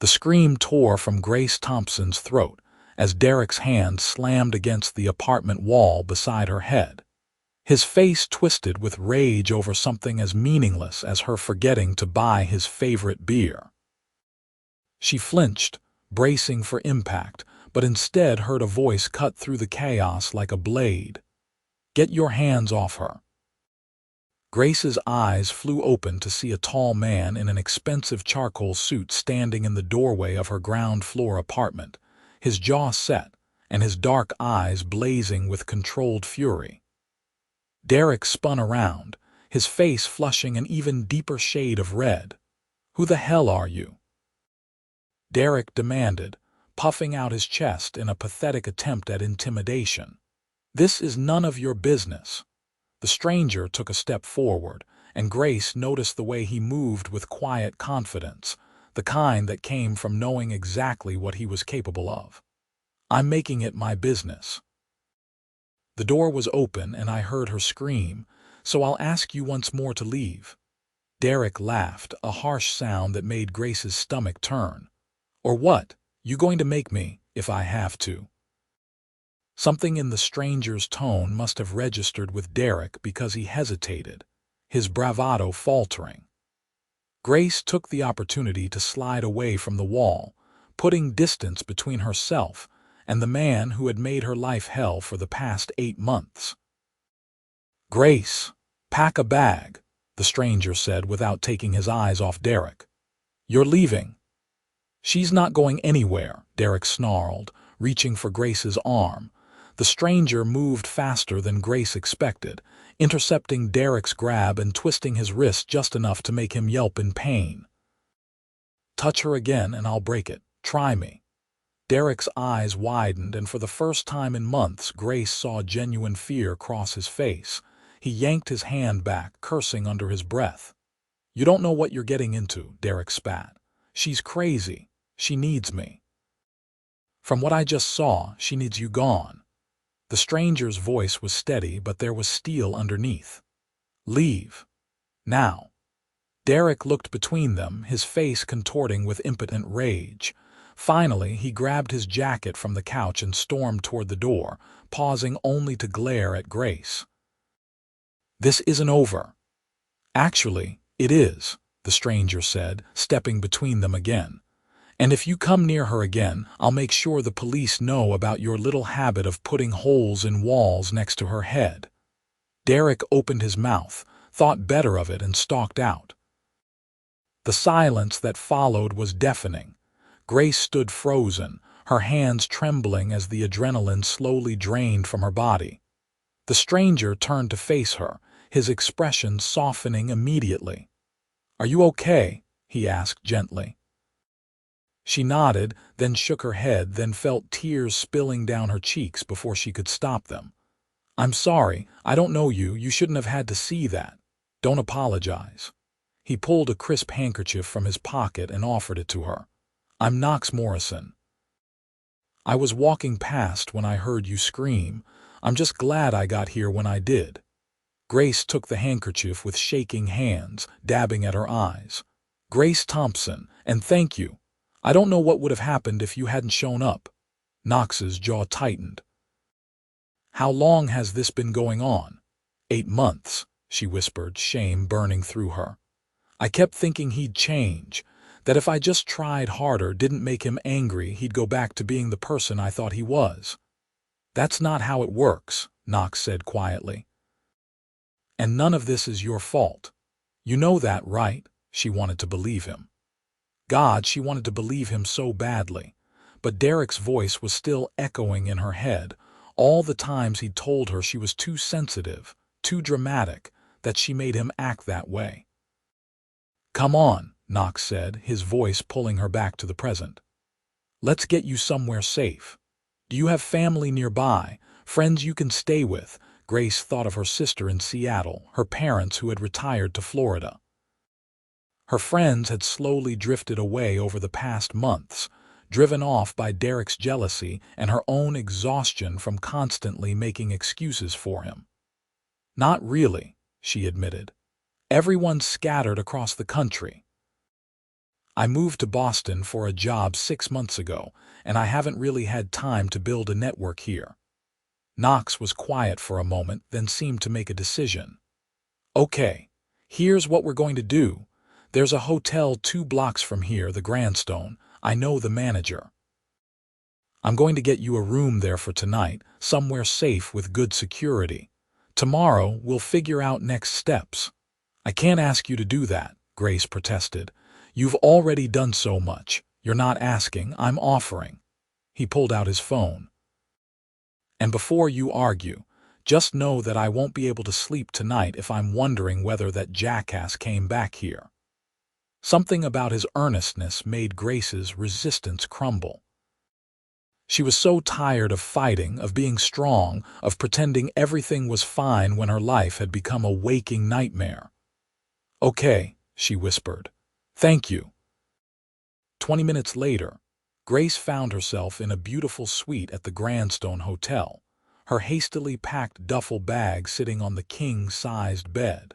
The scream tore from Grace Thompson's throat as Derek's hand slammed against the apartment wall beside her head. His face twisted with rage over something as meaningless as her forgetting to buy his favorite beer. She flinched, bracing for impact, but instead heard a voice cut through the chaos like a blade. "Get your hands off her." Grace's eyes flew open to see a tall man in an expensive charcoal suit standing in the doorway of her ground-floor apartment, his jaw set and his dark eyes blazing with controlled fury. Derek spun around, his face flushing an even deeper shade of red. "Who the hell are you?" Derek demanded, puffing out his chest in a pathetic attempt at intimidation. "This is none of your business." The stranger took a step forward, and Grace noticed the way he moved with quiet confidence, the kind that came from knowing exactly what he was capable of. "I'm making it my business." The door was open and I heard her scream, "So I'll ask you once more to leave." Derek laughed, a harsh sound that made Grace's stomach turn. "Or what? You going to make me, if I have to?" Something in the stranger's tone must have registered with Derek because he hesitated, his bravado faltering. Grace took the opportunity to slide away from the wall, putting distance between herself and the man who had made her life hell for the past 8 months. "Grace, pack a bag," the stranger said without taking his eyes off Derek. "You're leaving." "She's not going anywhere," Derek snarled, reaching for Grace's arm. The stranger moved faster than Grace expected, intercepting Derek's grab and twisting his wrist just enough to make him yelp in pain. "Touch her again and I'll break it. Try me." Derek's eyes widened, and for the first time in months Grace saw genuine fear cross his face. He yanked his hand back, cursing under his breath. "You don't know what you're getting into," Derek spat. "She's crazy. She needs me." "From what I just saw, she needs you gone." The stranger's voice was steady, but there was steel underneath. "Leave. Now." Derek looked between them, his face contorting with impotent rage. Finally, he grabbed his jacket from the couch and stormed toward the door, pausing only to glare at Grace. "This isn't over." "Actually, it is," the stranger said, stepping between them again. "And if you come near her again, I'll make sure the police know about your little habit of putting holes in walls next to her head." Derek opened his mouth, thought better of it, and stalked out. The silence that followed was deafening. Grace stood frozen, her hands trembling as the adrenaline slowly drained from her body. The stranger turned to face her, his expression softening immediately. "Are you okay?" he asked gently. She nodded, then shook her head, then felt tears spilling down her cheeks before she could stop them. "I'm sorry, I don't know you, you shouldn't have had to see that. Don't apologize." He pulled a crisp handkerchief from his pocket and offered it to her. "I'm Knox Morrison. I was walking past when I heard you scream. I'm just glad I got here when I did." Grace took the handkerchief with shaking hands, dabbing at her eyes. "Grace Thompson, and thank you. I don't know what would have happened if you hadn't shown up." Knox's jaw tightened. "How long has this been going on?" 8 months, she whispered, shame burning through her. "I kept thinking he'd change, that if I just tried harder, didn't make him angry, he'd go back to being the person I thought he was." "That's not how it works," Knox said quietly. "And none of this is your fault. You know that, right?" She wanted to believe him. God, she wanted to believe him so badly. But Derek's voice was still echoing in her head, all the times he'd told her she was too sensitive, too dramatic, that she made him act that way. "Come on," Knox said, his voice pulling her back to the present. "Let's get you somewhere safe. Do you have family nearby, friends you can stay with?" Grace thought of her sister in Seattle, her parents who had retired to Florida. Her friends had slowly drifted away over the past months, driven off by Derek's jealousy and her own exhaustion from constantly making excuses for him. "Not really," she admitted. "Everyone's scattered across the country." I moved to Boston for a job 6 months ago, and I haven't really had time to build a network here. Knox was quiet for a moment, then seemed to make a decision. Okay, here's what we're going to do. There's a hotel 2 blocks from here, the Grandstone. I know the manager. I'm going to get you a room there for tonight, somewhere safe with good security. Tomorrow, we'll figure out next steps. I can't ask you to do that, Grace protested. You've already done so much. You're not asking, I'm offering. He pulled out his phone. And before you argue, just know that I won't be able to sleep tonight if I'm wondering whether that jackass came back here. Something about his earnestness made Grace's resistance crumble. She was so tired of fighting, of being strong, of pretending everything was fine when her life had become a waking nightmare. Okay, she whispered. Thank you. 20 minutes later, Grace found herself in a beautiful suite at the Grandstone Hotel, her hastily packed duffel bag sitting on the king-sized bed.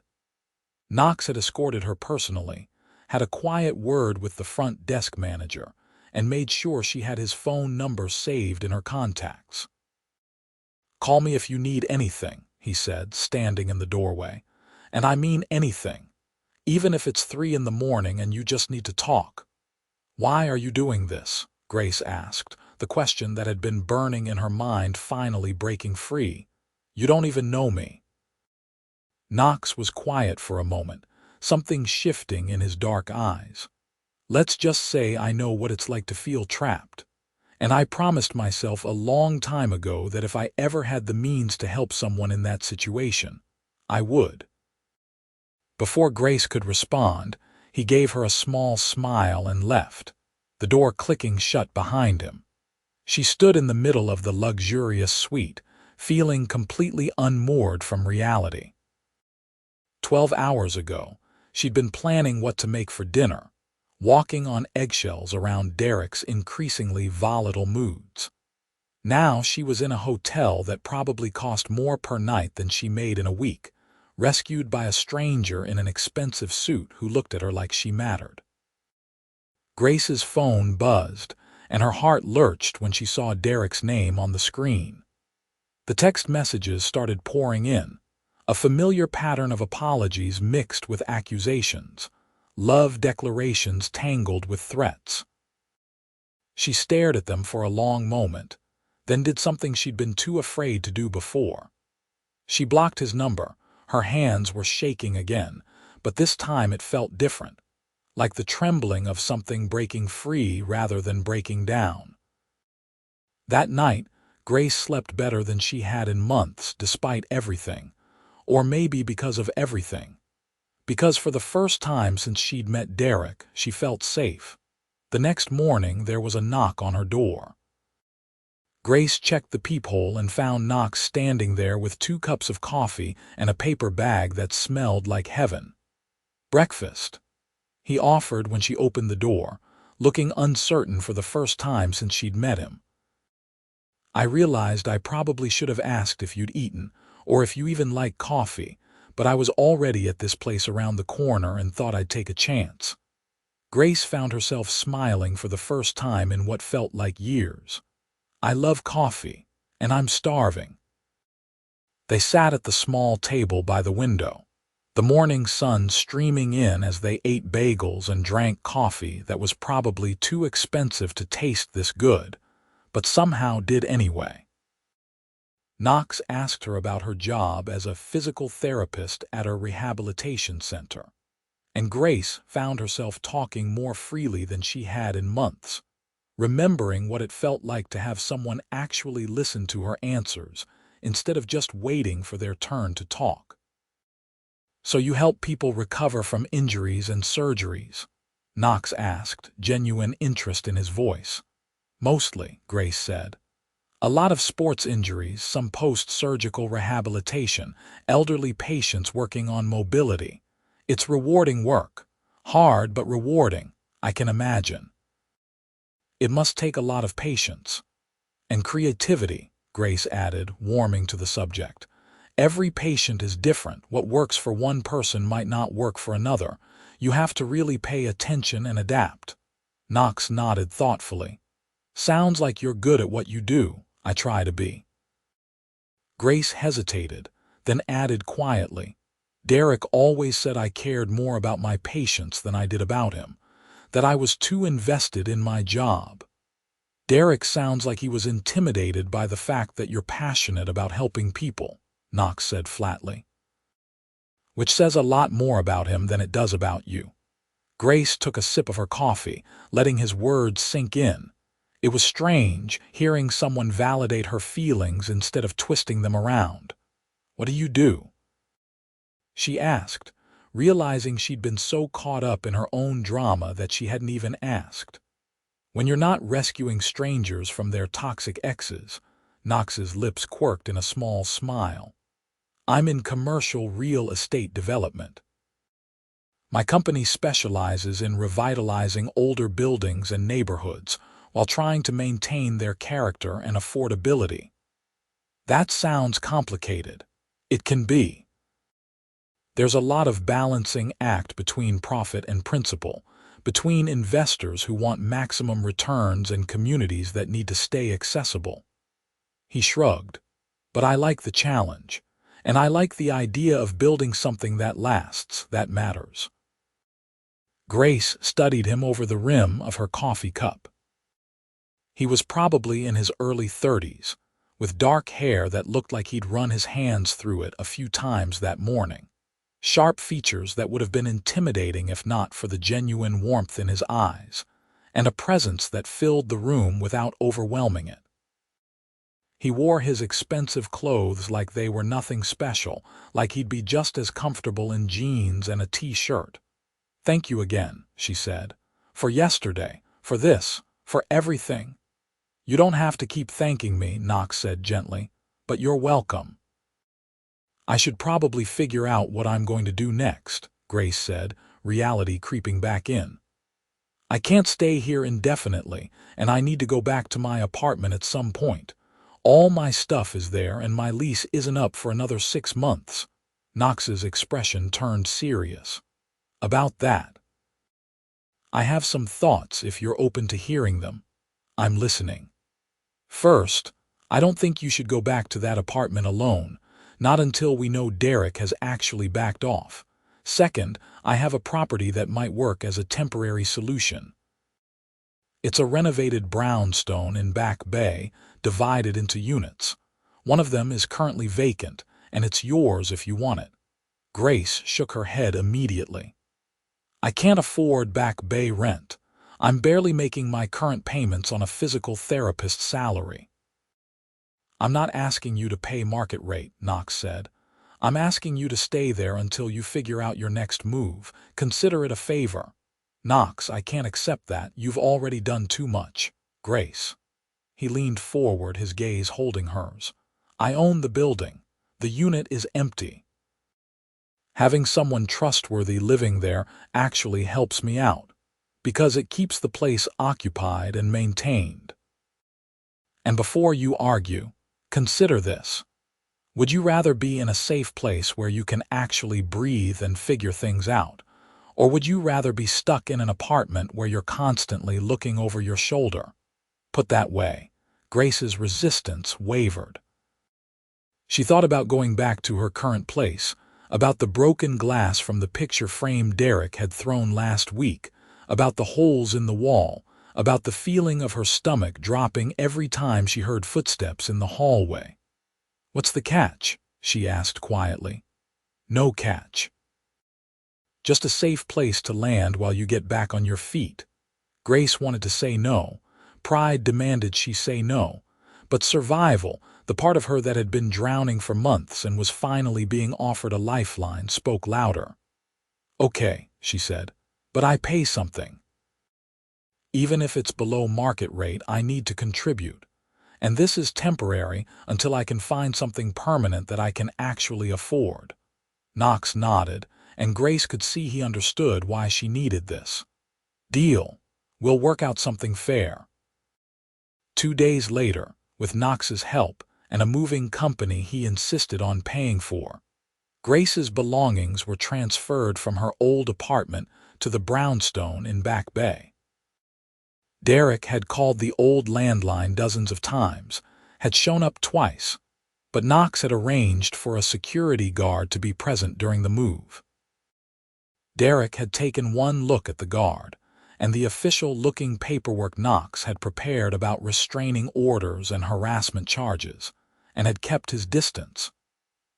Knox had escorted her personally, had a quiet word with the front desk manager, and made sure she had his phone number saved in her contacts. Call me if you need anything, he said, standing in the doorway. And I mean anything, even if it's 3 in the morning and you just need to talk. Why are you doing this? Grace asked, the question that had been burning in her mind finally breaking free. You don't even know me. Knox was quiet for a moment, something shifting in his dark eyes. Let's just say I know what it's like to feel trapped. And I promised myself a long time ago that if I ever had the means to help someone in that situation, I would. Before Grace could respond, he gave her a small smile and left, the door clicking shut behind him. She stood in the middle of the luxurious suite, feeling completely unmoored from reality. 12 hours ago, she'd been planning what to make for dinner, walking on eggshells around Derek's increasingly volatile moods. Now she was in a hotel that probably cost more per night than she made in a week, rescued by a stranger in an expensive suit who looked at her like she mattered. Grace's phone buzzed, and her heart lurched when she saw Derek's name on the screen. The text messages started pouring in, a familiar pattern of apologies mixed with accusations, love declarations tangled with threats. She stared at them for a long moment, then did something she'd been too afraid to do before. She blocked his number. Her hands were shaking again, but this time it felt different, like the trembling of something breaking free rather than breaking down. That night, Grace slept better than she had in months, despite everything, or maybe because of everything. Because for the first time since she'd met Derek, she felt safe. The next morning, there was a knock on her door. Grace checked the peephole and found Knox standing there with 2 cups of coffee and a paper bag that smelled like heaven. Breakfast, he offered when she opened the door, looking uncertain for the first time since she'd met him. I realized I probably should have asked if you'd eaten, or if you even like coffee, but I was already at this place around the corner and thought I'd take a chance. Grace found herself smiling for the first time in what felt like years. I love coffee, and I'm starving. They sat at the small table by the window, the morning sun streaming in as they ate bagels and drank coffee that was probably too expensive to taste this good, but somehow did anyway. Knox asked her about her job as a physical therapist at a rehabilitation center, and Grace found herself talking more freely than she had in months, remembering what it felt like to have someone actually listen to her answers instead of just waiting for their turn to talk. So you help people recover from injuries and surgeries? Knox asked, genuine interest in his voice. Mostly, Grace said. A lot of sports injuries, some post-surgical rehabilitation, elderly patients working on mobility. It's rewarding work. Hard but rewarding, I can imagine. It must take a lot of patience. And creativity, Grace added, warming to the subject. Every patient is different. What works for one person might not work for another. You have to really pay attention and adapt." Knox nodded thoughtfully. "Sounds like you're good at what you do." "I try to be." Grace hesitated, then added quietly, "Derek always said I cared more about my patients than I did about him, that I was too invested in my job." "Derek sounds like he was intimidated by the fact that you're passionate about helping people," Knox said flatly. "Which says a lot more about him than it does about you." Grace took a sip of her coffee, letting his words sink in. It was strange, hearing someone validate her feelings instead of twisting them around. "What do you do?" she asked, realizing she'd been so caught up in her own drama that she hadn't even asked. "When you're not rescuing strangers from their toxic exes," Knox's lips quirked in a small smile. "I'm in commercial real estate development. My company specializes in revitalizing older buildings and neighborhoods while trying to maintain their character and affordability." "That sounds complicated." "It can be. There's a lot of balancing act between profit and principle, between investors who want maximum returns and communities that need to stay accessible." He shrugged. "But I like the challenge, and I like the idea of building something that lasts, that matters." Grace studied him over the rim of her coffee cup. He was probably in his early 30s, with dark hair that looked like he'd run his hands through it a few times that morning. Sharp features that would have been intimidating if not for the genuine warmth in his eyes, and a presence that filled the room without overwhelming it. He wore his expensive clothes like they were nothing special, like he'd be just as comfortable in jeans and a t-shirt. "Thank you again," she said, "for yesterday, for this, for everything." "You don't have to keep thanking me," Knox said gently, "but you're welcome." "I should probably figure out what I'm going to do next," Grace said, reality creeping back in. "I can't stay here indefinitely, and I need to go back to my apartment at some point. All my stuff is there and my lease isn't up for another 6 months." Knox's expression turned serious. "About that, I have some thoughts if you're open to hearing them." "I'm listening." "First, I don't think you should go back to that apartment alone, not until we know Derek has actually backed off. Second, I have a property that might work as a temporary solution. It's a renovated brownstone in Back Bay, divided into units. One of them is currently vacant, and it's yours if you want it." Grace shook her head immediately. "I can't afford Back Bay rent. I'm barely making my current payments on a physical therapist's salary." "I'm not asking you to pay market rate," Knox said. "I'm asking you to stay there until you figure out your next move. Consider it a favor." "Knox, I can't accept that. You've already done too much." "Grace." He leaned forward, his gaze holding hers. "I own the building. The unit is empty. Having someone trustworthy living there actually helps me out, because it keeps the place occupied and maintained. And before you argue, consider this. Would you rather be in a safe place where you can actually breathe and figure things out, or would you rather be stuck in an apartment where you're constantly looking over your shoulder?" Put that way, Grace's resistance wavered. She thought about going back to her current place, about the broken glass from the picture frame Derek had thrown last week, about the holes in the wall, about the feeling of her stomach dropping every time she heard footsteps in the hallway. "What's the catch?" she asked quietly. "No catch. Just a safe place to land while you get back on your feet." Grace wanted to say no. Pride demanded she say no. But survival, the part of her that had been drowning for months and was finally being offered a lifeline, spoke louder. "Okay," she said, "but I pay something. Even if it's below market rate, I need to contribute. And this is temporary until I can find something permanent that I can actually afford." Knox nodded, and Grace could see he understood why she needed this. "Deal. We'll work out something fair." 2 days later, with Knox's help and a moving company he insisted on paying for, Grace's belongings were transferred from her old apartment to the brownstone in Back Bay. Derek had called the old landline dozens of times, had shown up twice, but Knox had arranged for a security guard to be present during the move. Derek had taken one look at the guard, and the official-looking paperwork Knox had prepared about restraining orders and harassment charges, and had kept his distance.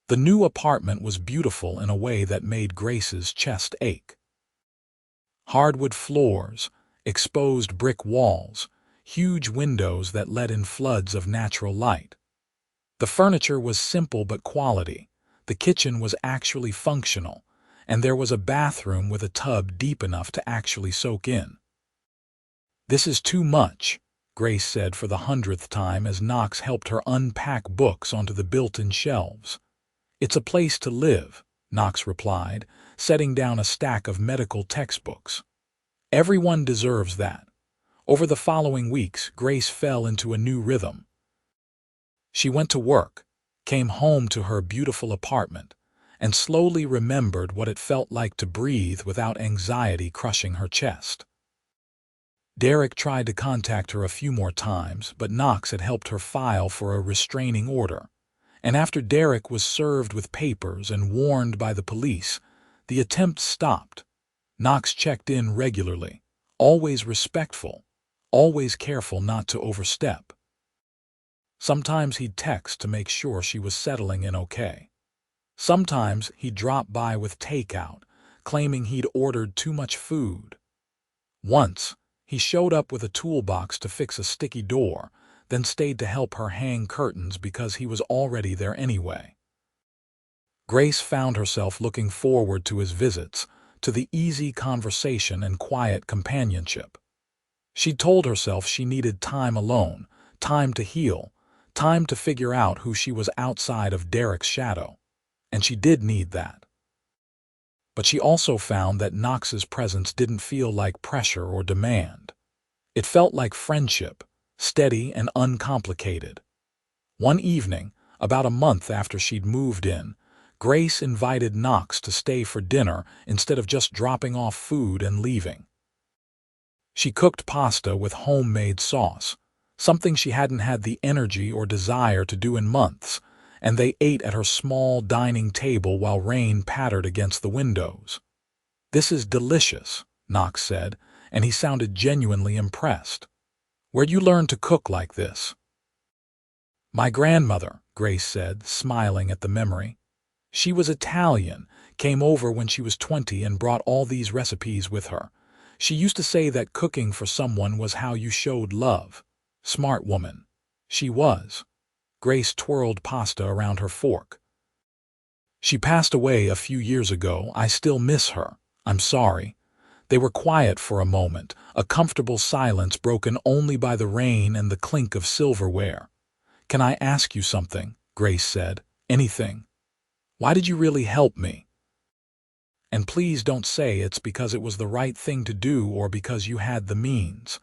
The new apartment was beautiful in a way that made Grace's chest ache. Hardwood floors, exposed brick walls, huge windows that let in floods of natural light. The furniture was simple but quality. The kitchen was actually functional, and there was a bathroom with a tub deep enough to actually soak in. "This is too much," Grace said for the 100th time as Knox helped her unpack books onto the built-in shelves. "It's a place to live," Knox replied, setting down a stack of medical textbooks. "Everyone deserves that." Over the following weeks, Grace fell into a new rhythm. She went to work, came home to her beautiful apartment, and slowly remembered what it felt like to breathe without anxiety crushing her chest. Derek tried to contact her a few more times, but Knox had helped her file for a restraining order. And after Derek was served with papers and warned by the police, the attempt stopped. Knox checked in regularly, always respectful, always careful not to overstep. Sometimes he'd text to make sure she was settling in okay. Sometimes he'd drop by with takeout, claiming he'd ordered too much food. Once, he showed up with a toolbox to fix a sticky door, then stayed to help her hang curtains because he was already there anyway. Grace found herself looking forward to his visits, to the easy conversation and quiet companionship. She told herself she needed time alone, time to heal, time to figure out who she was outside of Derek's shadow. And she did need that. But she also found that Knox's presence didn't feel like pressure or demand. It felt like friendship, steady and uncomplicated. One evening, about a month after she'd moved in, Grace invited Knox to stay for dinner instead of just dropping off food and leaving. She cooked pasta with homemade sauce, something she hadn't had the energy or desire to do in months, and they ate at her small dining table while rain pattered against the windows. "This is delicious," Knox said, and he sounded genuinely impressed. "Where'd you learn to cook like this?" "My grandmother," Grace said, smiling at the memory. "She was Italian, came over when she was 20 and brought all these recipes with her. She used to say that cooking for someone was how you showed love. Smart woman. She was." Grace twirled pasta around her fork. "She passed away a few years ago. I still miss her. I'm sorry." They were quiet for a moment, a comfortable silence broken only by the rain and the clink of silverware. "Can I ask you something?" Grace said. "Anything. Why did you really help me? And please don't say it's because it was the right thing to do or because you had the means.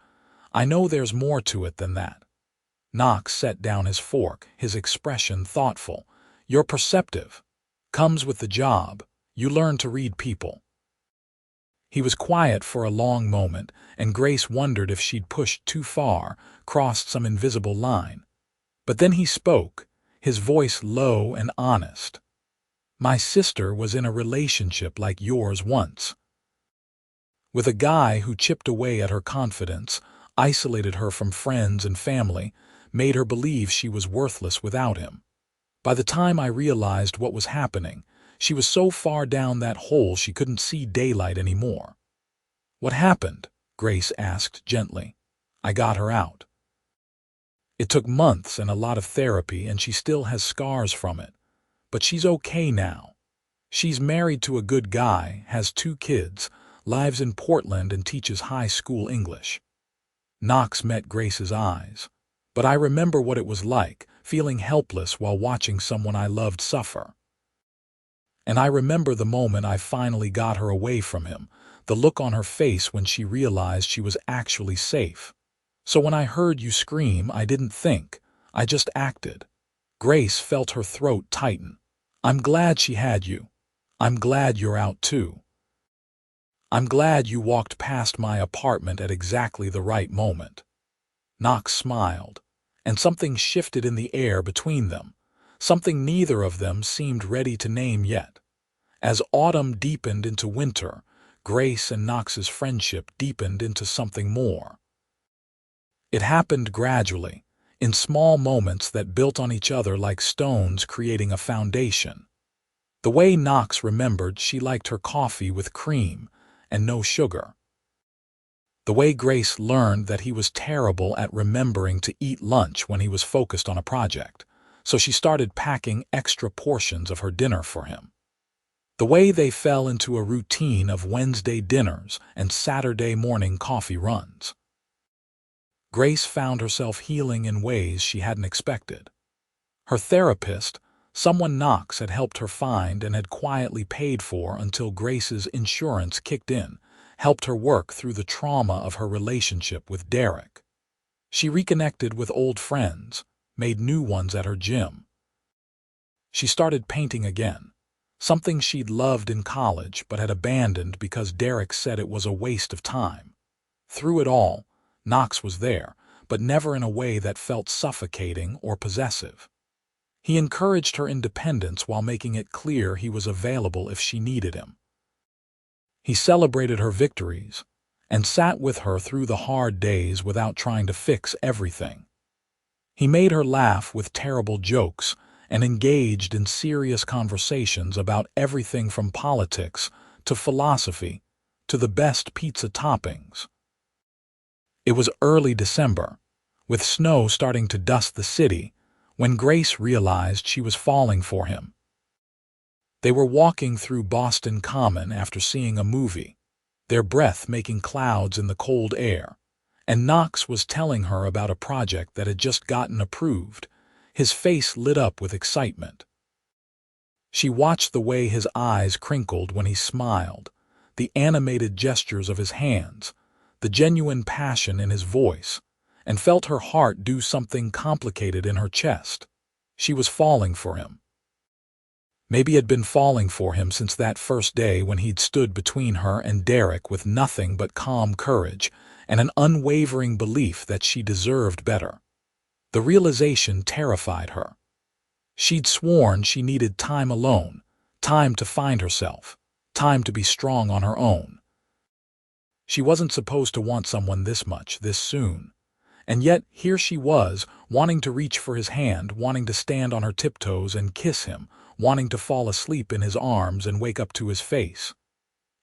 I know there's more to it than that." Knox set down his fork, his expression thoughtful. "You're perceptive. Comes with the job. You learn to read people." He was quiet for a long moment, and Grace wondered if she'd pushed too far, crossed some invisible line. But then he spoke, his voice low and honest. "My sister was in a relationship like yours once. With a guy who chipped away at her confidence, isolated her from friends and family, made her believe she was worthless without him. By the time I realized what was happening, she was so far down that hole she couldn't see daylight anymore." "What happened?" Grace asked gently. "I got her out." "It took months and a lot of therapy, and she still has scars from it. But she's okay now. She's married to a good guy, has 2 kids, lives in Portland and teaches high school English." Knox met Grace's eyes. "But I remember what it was like, feeling helpless while watching someone I loved suffer. And I remember the moment I finally got her away from him, the look on her face when she realized she was actually safe. So when I heard you scream, I didn't think, I just acted." Grace felt her throat tighten. "I'm glad she had you. I'm glad you're out too." I'm glad you walked past my apartment at exactly the right moment. Knox smiled, and something shifted in the air between them, something neither of them seemed ready to name yet. As autumn deepened into winter, Grace and Knox's friendship deepened into something more. It happened gradually, in small moments that built on each other like stones creating a foundation. The way Knox remembered she liked her coffee with cream and no sugar. The way Grace learned that he was terrible at remembering to eat lunch when he was focused on a project, so she started packing extra portions of her dinner for him. The way they fell into a routine of Wednesday dinners and Saturday morning coffee runs. Grace found herself healing in ways she hadn't expected. Her therapist, someone Knox had helped her find and had quietly paid for until Grace's insurance kicked in, helped her work through the trauma of her relationship with Derek. She reconnected with old friends, made new ones at her gym. She started painting again, something she'd loved in college but had abandoned because Derek said it was a waste of time. Through it all, Knox was there, but never in a way that felt suffocating or possessive. He encouraged her independence while making it clear he was available if she needed him. He celebrated her victories and sat with her through the hard days without trying to fix everything. He made her laugh with terrible jokes and engaged in serious conversations about everything from politics to philosophy to the best pizza toppings. It was early December, with snow starting to dust the city, when Grace realized she was falling for him. They were walking through Boston Common after seeing a movie, their breath making clouds in the cold air, and Knox was telling her about a project that had just gotten approved. His face lit up with excitement. She watched the way his eyes crinkled when he smiled, the animated gestures of his hands, the genuine passion in his voice, and felt her heart do something complicated in her chest. She was falling for him. Maybe had been falling for him since that first day when he'd stood between her and Derek with nothing but calm courage and an unwavering belief that she deserved better. The realization terrified her. She'd sworn she needed time alone, time to find herself, time to be strong on her own. She wasn't supposed to want someone this much, this soon. And yet here she was, wanting to reach for his hand, wanting to stand on her tiptoes and kiss him, wanting to fall asleep in his arms and wake up to his face.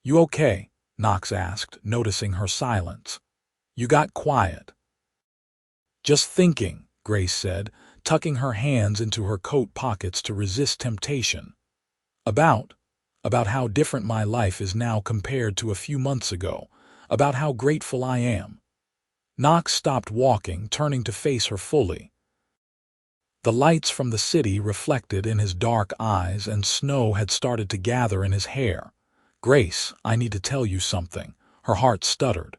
"You okay?" Knox asked, noticing her silence. "You got quiet." "Just thinking," Grace said, tucking her hands into her coat pockets to resist temptation. About how different my life is now compared to a few months ago, about how grateful I am." Knox stopped walking, turning to face her fully. The lights from the city reflected in his dark eyes, and snow had started to gather in his hair. "Grace, I need to tell you something." Her heart stuttered.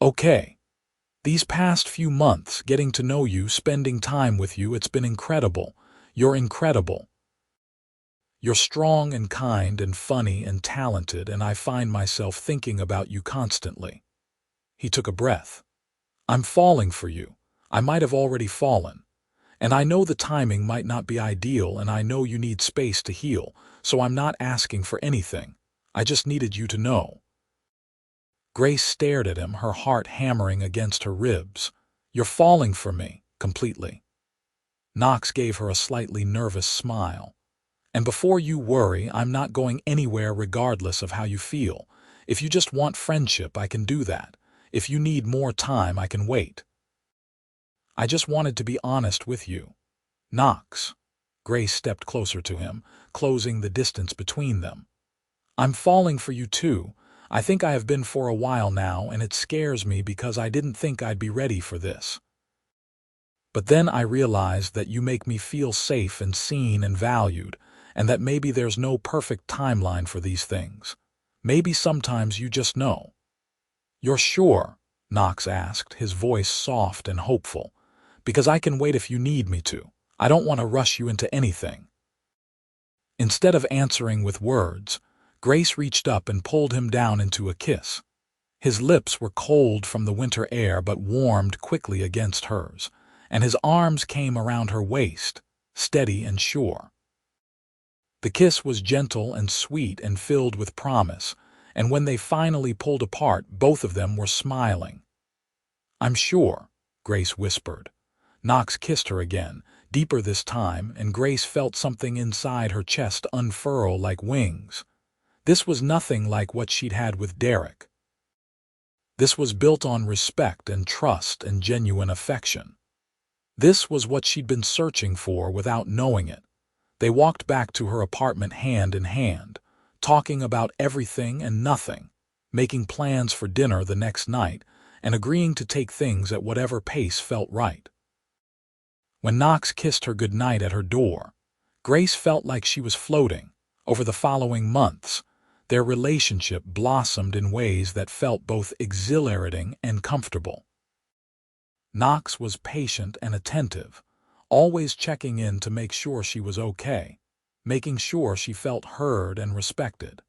"Okay. These past few months, getting to know you, spending time with you, it's been incredible. You're incredible. You're strong and kind and funny and talented, and I find myself thinking about you constantly." He took a breath. "I'm falling for you. I might have already fallen. And I know the timing might not be ideal, and I know you need space to heal, so I'm not asking for anything. I just needed you to know." Grace stared at him, her heart hammering against her ribs. "You're falling for me, completely." Knox gave her a slightly nervous smile. "And before you worry, I'm not going anywhere regardless of how you feel. If you just want friendship, I can do that. If you need more time, I can wait. I just wanted to be honest with you." "Knox." Grace stepped closer to him, closing the distance between them. "I'm falling for you too. I think I have been for a while now, and it scares me because I didn't think I'd be ready for this. But then I realized that you make me feel safe and seen and valued, and that maybe there's no perfect timeline for these things. Maybe sometimes you just know." "You're sure?" Knox asked, his voice soft and hopeful. "Because I can wait if you need me to. I don't want to rush you into anything." Instead of answering with words, Grace reached up and pulled him down into a kiss. His lips were cold from the winter air but warmed quickly against hers, and his arms came around her waist, steady and sure. The kiss was gentle and sweet and filled with promise, and when they finally pulled apart, both of them were smiling. "I'm sure," Grace whispered. Knox kissed her again, deeper this time, and Grace felt something inside her chest unfurl like wings. This was nothing like what she'd had with Derek. This was built on respect and trust and genuine affection. This was what she'd been searching for without knowing it. They walked back to her apartment hand in hand, talking about everything and nothing, making plans for dinner the next night, and agreeing to take things at whatever pace felt right. When Knox kissed her goodnight at her door, Grace felt like she was floating. Over the following months, their relationship blossomed in ways that felt both exhilarating and comfortable. Knox was patient and attentive, always checking in to make sure she was okay, making sure she felt heard and respected.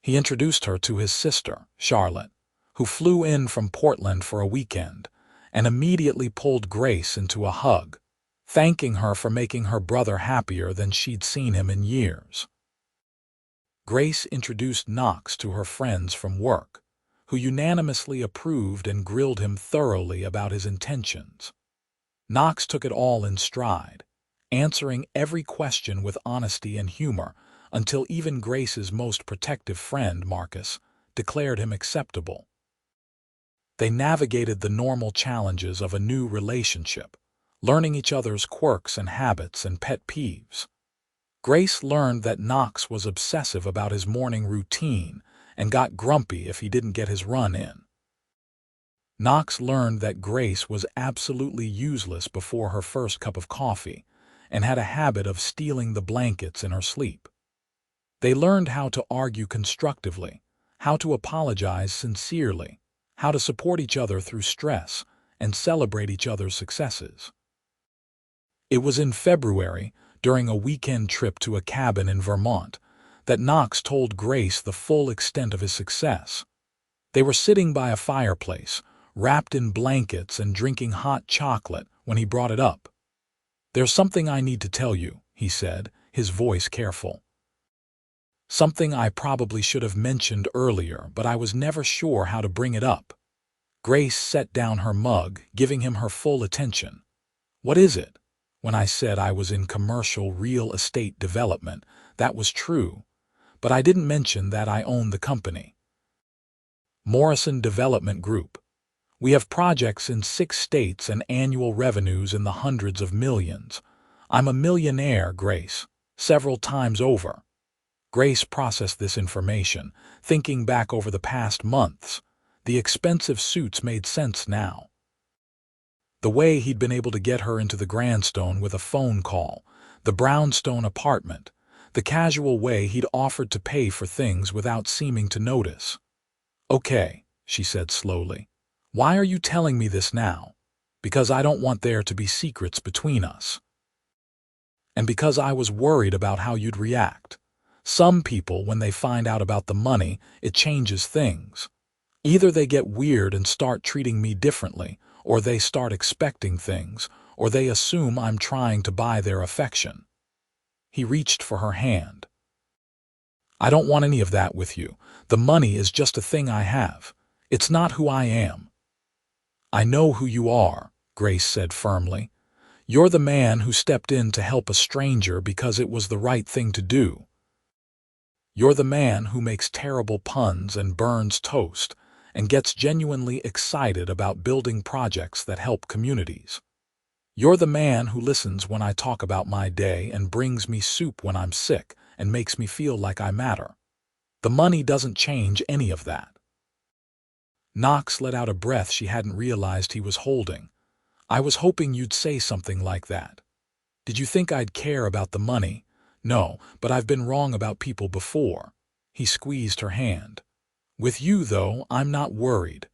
He introduced her to his sister, Charlotte, who flew in from Portland for a weekend, and immediately pulled Grace into a hug, thanking her for making her brother happier than she'd seen him in years. Grace introduced Knox to her friends from work, who unanimously approved and grilled him thoroughly about his intentions. Knox took it all in stride, answering every question with honesty and humor until even Grace's most protective friend, Marcus, declared him acceptable. They navigated the normal challenges of a new relationship, learning each other's quirks and habits and pet peeves. Grace learned that Knox was obsessive about his morning routine and got grumpy if he didn't get his run in. Knox learned that Grace was absolutely useless before her first cup of coffee and had a habit of stealing the blankets in her sleep. They learned how to argue constructively, how to apologize sincerely, how to support each other through stress, and celebrate each other's successes. It was in February, during a weekend trip to a cabin in Vermont, that Knox told Grace the full extent of his success. They were sitting by a fireplace, wrapped in blankets and drinking hot chocolate when he brought it up. "There's something I need to tell you," he said, his voice careful. "Something I probably should have mentioned earlier, but I was never sure how to bring it up." Grace set down her mug, giving him her full attention. "What is it? When I said I was in commercial real estate development, that was true, but I didn't mention that I own the company. Morrison Development Group. We have projects in 6 states and annual revenues in the hundreds of millions. I'm a millionaire, Grace, several times over." Grace processed this information, thinking back over the past months. The expensive suits made sense now. The way he'd been able to get her into the Grandstone with a phone call, the brownstone apartment, the casual way he'd offered to pay for things without seeming to notice. "Okay," she said slowly. "Why are you telling me this now? Because I don't want there to be secrets between us. And because I was worried about how you'd react. Some people, when they find out about the money, it changes things. Either they get weird and start treating me differently, or they start expecting things, or they assume I'm trying to buy their affection." He reached for her hand. "I don't want any of that with you. The money is just a thing I have. It's not who I am." "I know who you are," Grace said firmly. "You're the man who stepped in to help a stranger because it was the right thing to do. You're the man who makes terrible puns and burns toast and gets genuinely excited about building projects that help communities. You're the man who listens when I talk about my day and brings me soup when I'm sick and makes me feel like I matter. The money doesn't change any of that." Knox let out a breath she hadn't realized he was holding. "I was hoping you'd say something like that. Did you think I'd care about the money? No, but I've been wrong about people before." He squeezed her hand. "With you, though, I'm not worried.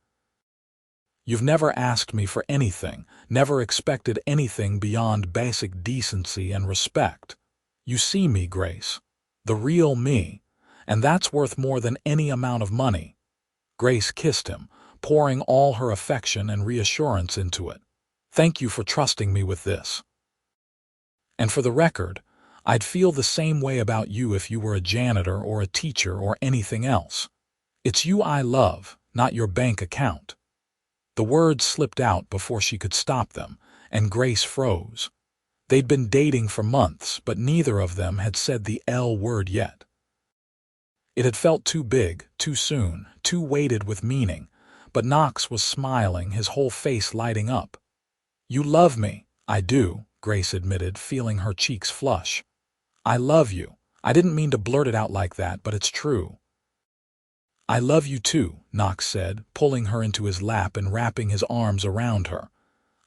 You've never asked me for anything, never expected anything beyond basic decency and respect. You see me, Grace, the real me, and that's worth more than any amount of money." Grace kissed him, pouring all her affection and reassurance into it. "Thank you for trusting me with this. And for the record, I'd feel the same way about you if you were a janitor or a teacher or anything else. It's you I love, not your bank account." The words slipped out before she could stop them, and Grace froze. They'd been dating for months, but neither of them had said the L word yet. It had felt too big, too soon, too weighted with meaning, but Knox was smiling, his whole face lighting up. "You love me." "I do," Grace admitted, feeling her cheeks flush. "I love you. I didn't mean to blurt it out like that, but it's true." "I love you too," Knox said, pulling her into his lap and wrapping his arms around her.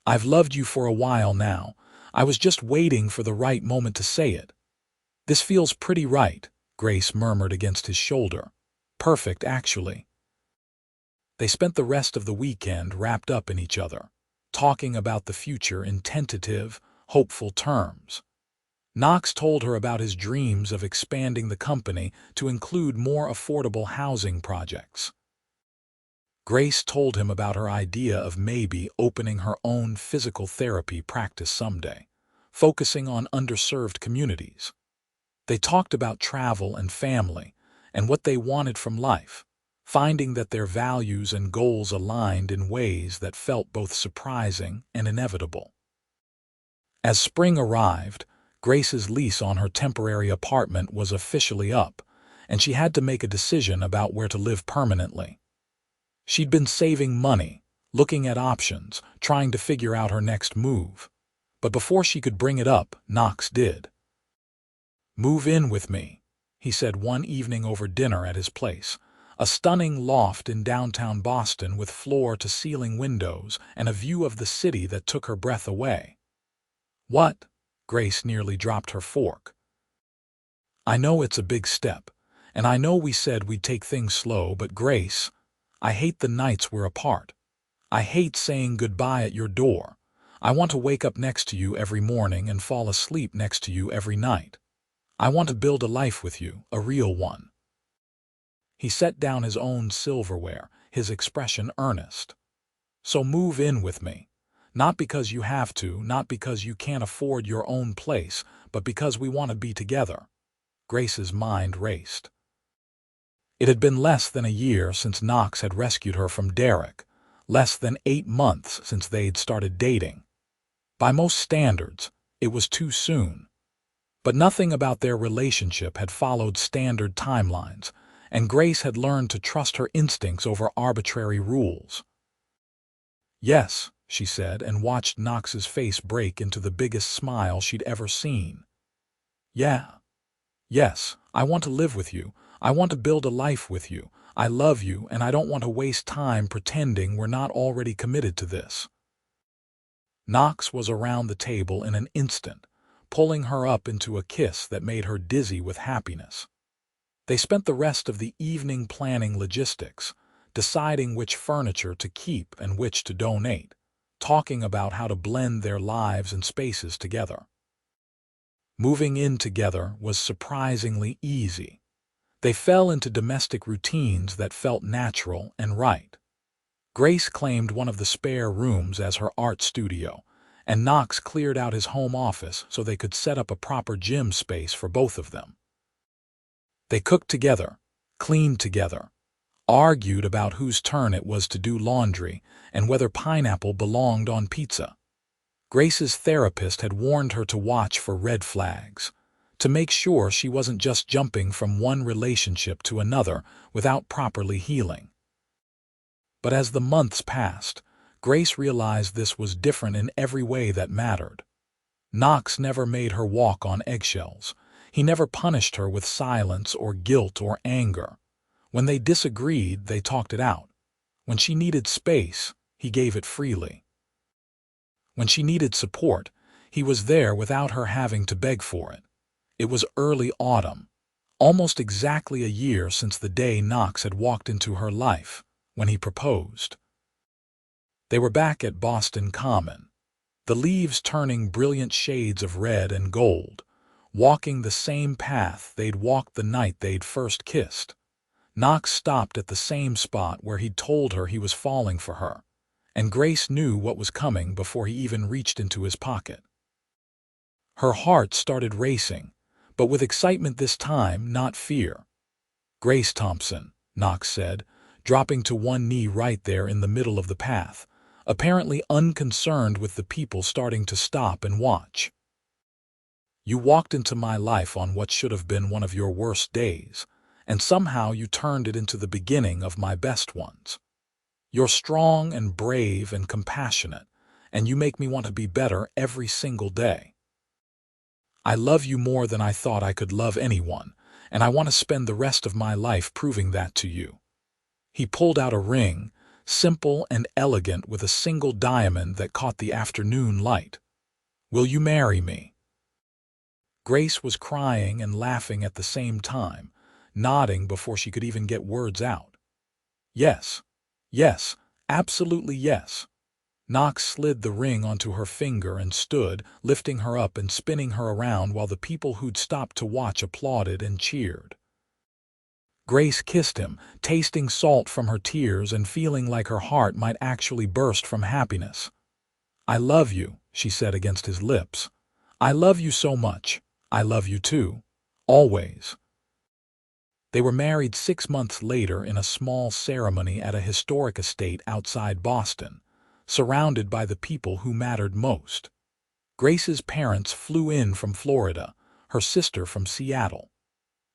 "I've loved you for a while now. I was just waiting for the right moment to say it." "This feels pretty right," Grace murmured against his shoulder. "Perfect, actually." They spent the rest of the weekend wrapped up in each other, talking about the future in tentative, hopeful terms. Knox told her about his dreams of expanding the company to include more affordable housing projects. Grace told him about her idea of maybe opening her own physical therapy practice someday, focusing on underserved communities. They talked about travel and family and what they wanted from life, finding that their values and goals aligned in ways that felt both surprising and inevitable. As spring arrived, Grace's lease on her temporary apartment was officially up, and she had to make a decision about where to live permanently. She'd been saving money, looking at options, trying to figure out her next move. But before she could bring it up, Knox did. "Move in with me," he said one evening over dinner at his place, a stunning loft in downtown Boston with floor-to-ceiling windows and a view of the city that took her breath away. "What?" Grace nearly dropped her fork. "I know it's a big step, and I know we said we'd take things slow, but Grace, I hate the nights we're apart. I hate saying goodbye at your door. I want to wake up next to you every morning and fall asleep next to you every night. I want to build a life with you, a real one." He set down his own silverware, his expression earnest. "So move in with me. Not because you have to, not because you can't afford your own place, but because we want to be together." Grace's mind raced. It had been less than a year since Knox had rescued her from Derek, less than 8 months since they'd started dating. By most standards, it was too soon. But nothing about their relationship had followed standard timelines, and Grace had learned to trust her instincts over arbitrary rules. "Yes," she said, and watched Knox's face break into the biggest smile she'd ever seen. "Yeah. Yes, I want to live with you. I want to build a life with you. I love you, and I don't want to waste time pretending we're not already committed to this." Knox was around the table in an instant, pulling her up into a kiss that made her dizzy with happiness. They spent the rest of the evening planning logistics, deciding which furniture to keep and which to donate, talking about how to blend their lives and spaces together. Moving in together was surprisingly easy. They fell into domestic routines that felt natural and right. Grace claimed one of the spare rooms as her art studio, and Knox cleared out his home office so they could set up a proper gym space for both of them. They cooked together, cleaned together, argued about whose turn it was to do laundry and whether pineapple belonged on pizza. Grace's therapist had warned her to watch for red flags, to make sure she wasn't just jumping from one relationship to another without properly healing. But as the months passed, Grace realized this was different in every way that mattered. Knox never made her walk on eggshells. He never punished her with silence or guilt or anger. When they disagreed, they talked it out. When she needed space, he gave it freely. When she needed support, he was there without her having to beg for it. It was early autumn, almost exactly a year since the day Knox had walked into her life, when he proposed. They were back at Boston Common, the leaves turning brilliant shades of red and gold, walking the same path they'd walked the night they'd first kissed. Knox stopped at the same spot where he'd told her he was falling for her, and Grace knew what was coming before he even reached into his pocket. Her heart started racing, but with excitement this time, not fear. "Grace Thompson," Knox said, dropping to one knee right there in the middle of the path, apparently unconcerned with the people starting to stop and watch. "You walked into my life on what should have been one of your worst days, and somehow you turned it into the beginning of my best ones. You're strong and brave and compassionate, and you make me want to be better every single day. I love you more than I thought I could love anyone, and I want to spend the rest of my life proving that to you." He pulled out a ring, simple and elegant with a single diamond that caught the afternoon light. "Will you marry me?" Grace was crying and laughing at the same time, nodding before she could even get words out. "Yes, yes, absolutely yes." Knox slid the ring onto her finger and stood, lifting her up and spinning her around while the people who'd stopped to watch applauded and cheered. Grace kissed him, tasting salt from her tears and feeling like her heart might actually burst from happiness. "I love you," she said against his lips. "I love you so much. I love you too. Always." They were married 6 months later in a small ceremony at a historic estate outside Boston, surrounded by the people who mattered most. Grace's parents flew in from Florida, her sister from Seattle.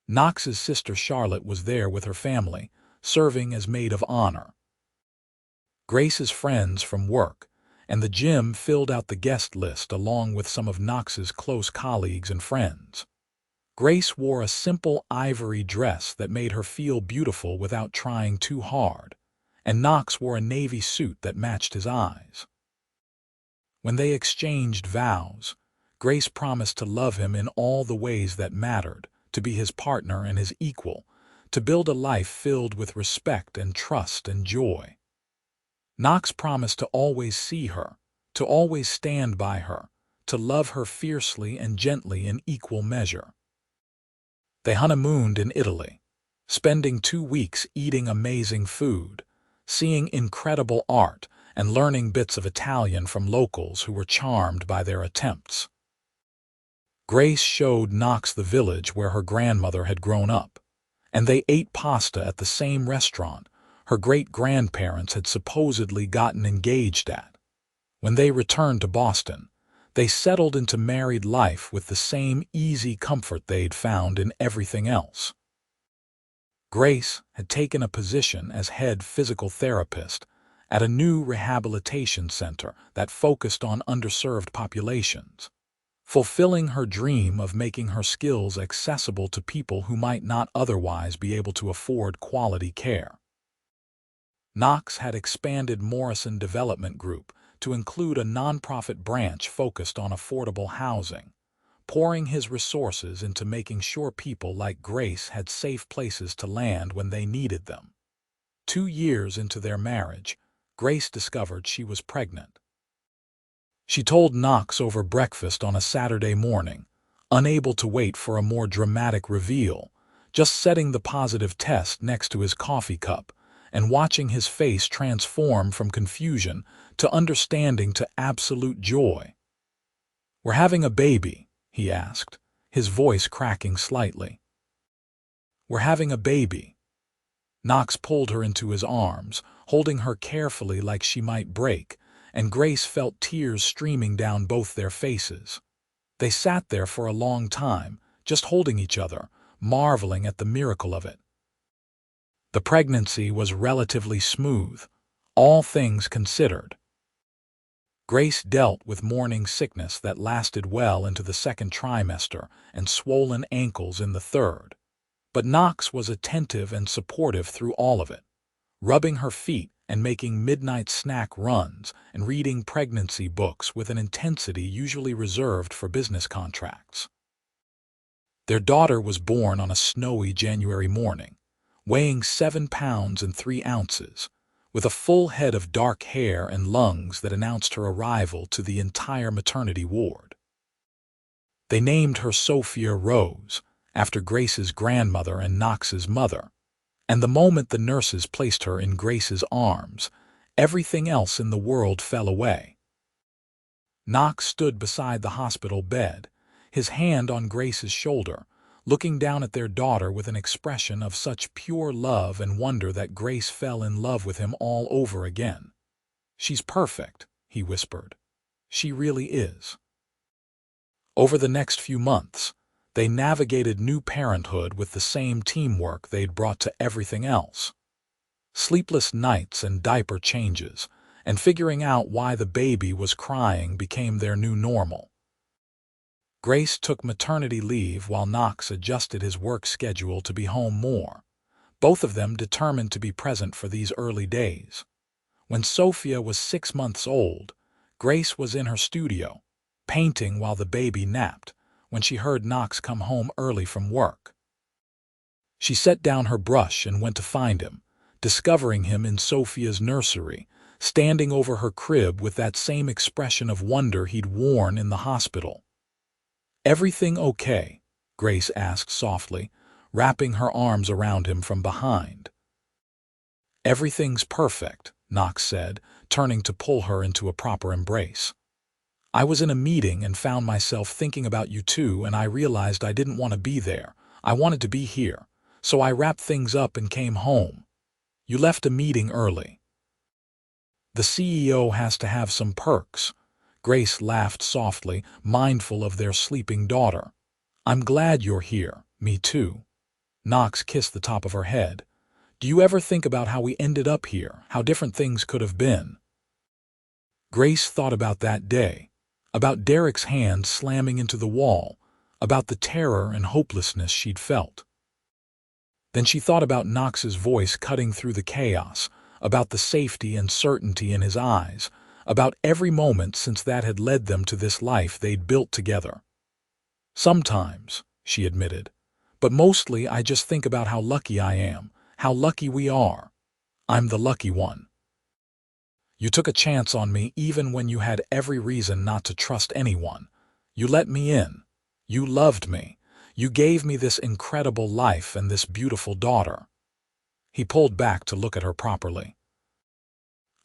Knox's sister Charlotte was there with her family, serving as maid of honor. Grace's friends from work and the gym filled out the guest list along with some of Knox's close colleagues and friends. Grace wore a simple ivory dress that made her feel beautiful without trying too hard, and Knox wore a navy suit that matched his eyes. When they exchanged vows, Grace promised to love him in all the ways that mattered, to be his partner and his equal, to build a life filled with respect and trust and joy. Knox promised to always see her, to always stand by her, to love her fiercely and gently in equal measure. They honeymooned in Italy, spending 2 weeks eating amazing food, seeing incredible art, and learning bits of Italian from locals who were charmed by their attempts. Grace showed Knox the village where her grandmother had grown up, and they ate pasta at the same restaurant her great-grandparents had supposedly gotten engaged at. When they returned to Boston, they settled into married life with the same easy comfort they'd found in everything else. Grace had taken a position as head physical therapist at a new rehabilitation center that focused on underserved populations, fulfilling her dream of making her skills accessible to people who might not otherwise be able to afford quality care. Knox had expanded Morrison Development Group to include a nonprofit branch focused on affordable housing, pouring his resources into making sure people like Grace had safe places to land when they needed them. 2 years into their marriage, Grace discovered she was pregnant. She told Knox over breakfast on a Saturday morning, unable to wait for a more dramatic reveal, just setting the positive test next to his coffee cup and watching his face transform from confusion to understanding to absolute joy. "We're having a baby," he asked, his voice cracking slightly. "We're having a baby." Knox pulled her into his arms, holding her carefully like she might break, and Grace felt tears streaming down both their faces. They sat there for a long time, just holding each other, marveling at the miracle of it. The pregnancy was relatively smooth, all things considered. Grace dealt with morning sickness that lasted well into the 2nd trimester and swollen ankles in the 3rd. But Knox was attentive and supportive through all of it, rubbing her feet and making midnight snack runs and reading pregnancy books with an intensity usually reserved for business contracts. Their daughter was born on a snowy January morning, weighing 7 pounds and 3 ounces, with a full head of dark hair and lungs that announced her arrival to the entire maternity ward. They named her Sophia Rose, after Grace's grandmother and Knox's mother. And the moment the nurses placed her in Grace's arms, everything else in the world fell away. Knox stood beside the hospital bed, his hand on Grace's shoulder, looking down at their daughter with an expression of such pure love and wonder that Grace fell in love with him all over again. "She's perfect," he whispered. "She really is." Over the next few months, they navigated new parenthood with the same teamwork they'd brought to everything else. Sleepless nights and diaper changes, and figuring out why the baby was crying became their new normal. Grace took maternity leave while Knox adjusted his work schedule to be home more, both of them determined to be present for these early days. When Sophia was 6 months old, Grace was in her studio, painting while the baby napped, when she heard Knox come home early from work. She set down her brush and went to find him, discovering him in Sophia's nursery, standing over her crib with that same expression of wonder he'd worn in the hospital. "Everything okay?" Grace asked softly, wrapping her arms around him from behind. "Everything's perfect," Knox said, turning to pull her into a proper embrace. "I was in a meeting and found myself thinking about you too, and I realized I didn't want to be there. I wanted to be here, so I wrapped things up and came home. You left a meeting early." "The CEO has to have some perks." Grace laughed softly, mindful of their sleeping daughter. "I'm glad you're here. Me too." Knox kissed the top of her head. "Do you ever think about how we ended up here, how different things could have been?" Grace thought about that day, about Derek's hand slamming into the wall, about the terror and hopelessness she'd felt. Then she thought about Knox's voice cutting through the chaos, about the safety and certainty in his eyes, about every moment since that had led them to this life they'd built together. "Sometimes," she admitted, "but mostly I just think about how lucky I am, how lucky we are. I'm the lucky one. You took a chance on me even when you had every reason not to trust anyone. You let me in. You loved me. You gave me this incredible life and this beautiful daughter." He pulled back to look at her properly.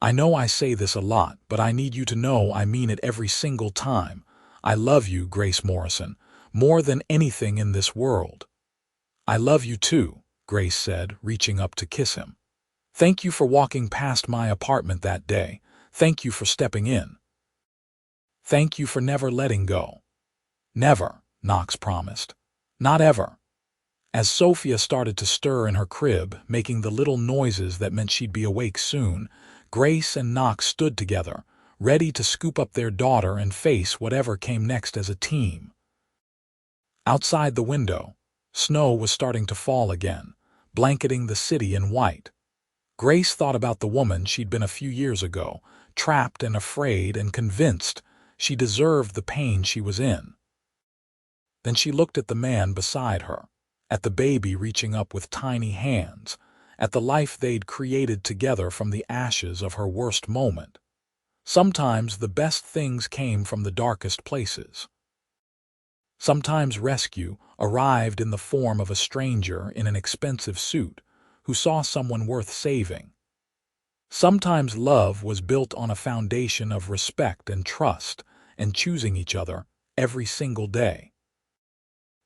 "I know I say this a lot, but I need you to know I mean it every single time. I love you, Grace Morrison, more than anything in this world." "I love you too," Grace said, reaching up to kiss him. "Thank you for walking past my apartment that day. Thank you for stepping in. Thank you for never letting go." "Never," Knox promised. "Not ever." As Sophia started to stir in her crib, making the little noises that meant she'd be awake soon, Grace and Knox stood together, ready to scoop up their daughter and face whatever came next as a team. Outside the window, snow was starting to fall again, blanketing the city in white. Grace thought about the woman she'd been a few years ago, trapped and afraid and convinced she deserved the pain she was in. Then she looked at the man beside her, at the baby reaching up with tiny hands, at the life they'd created together from the ashes of her worst moment. Sometimes the best things came from the darkest places. Sometimes rescue arrived in the form of a stranger in an expensive suit who saw someone worth saving. Sometimes love was built on a foundation of respect and trust and choosing each other every single day.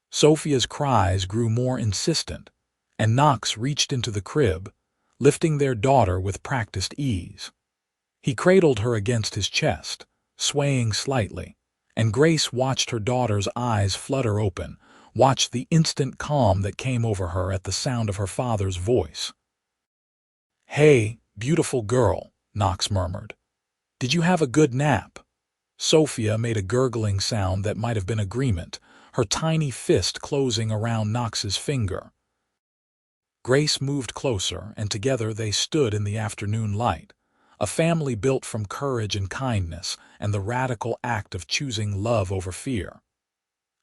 Sophia's cries grew more insistent, and Knox reached into the crib, lifting their daughter with practiced ease. He cradled her against his chest, swaying slightly, and Grace watched her daughter's eyes flutter open, watched the instant calm that came over her at the sound of her father's voice. "Hey, beautiful girl," Knox murmured. "Did you have a good nap?" Sophia made a gurgling sound that might have been agreement, her tiny fist closing around Knox's finger. Grace moved closer, and together they stood in the afternoon light, a family built from courage and kindness and the radical act of choosing love over fear.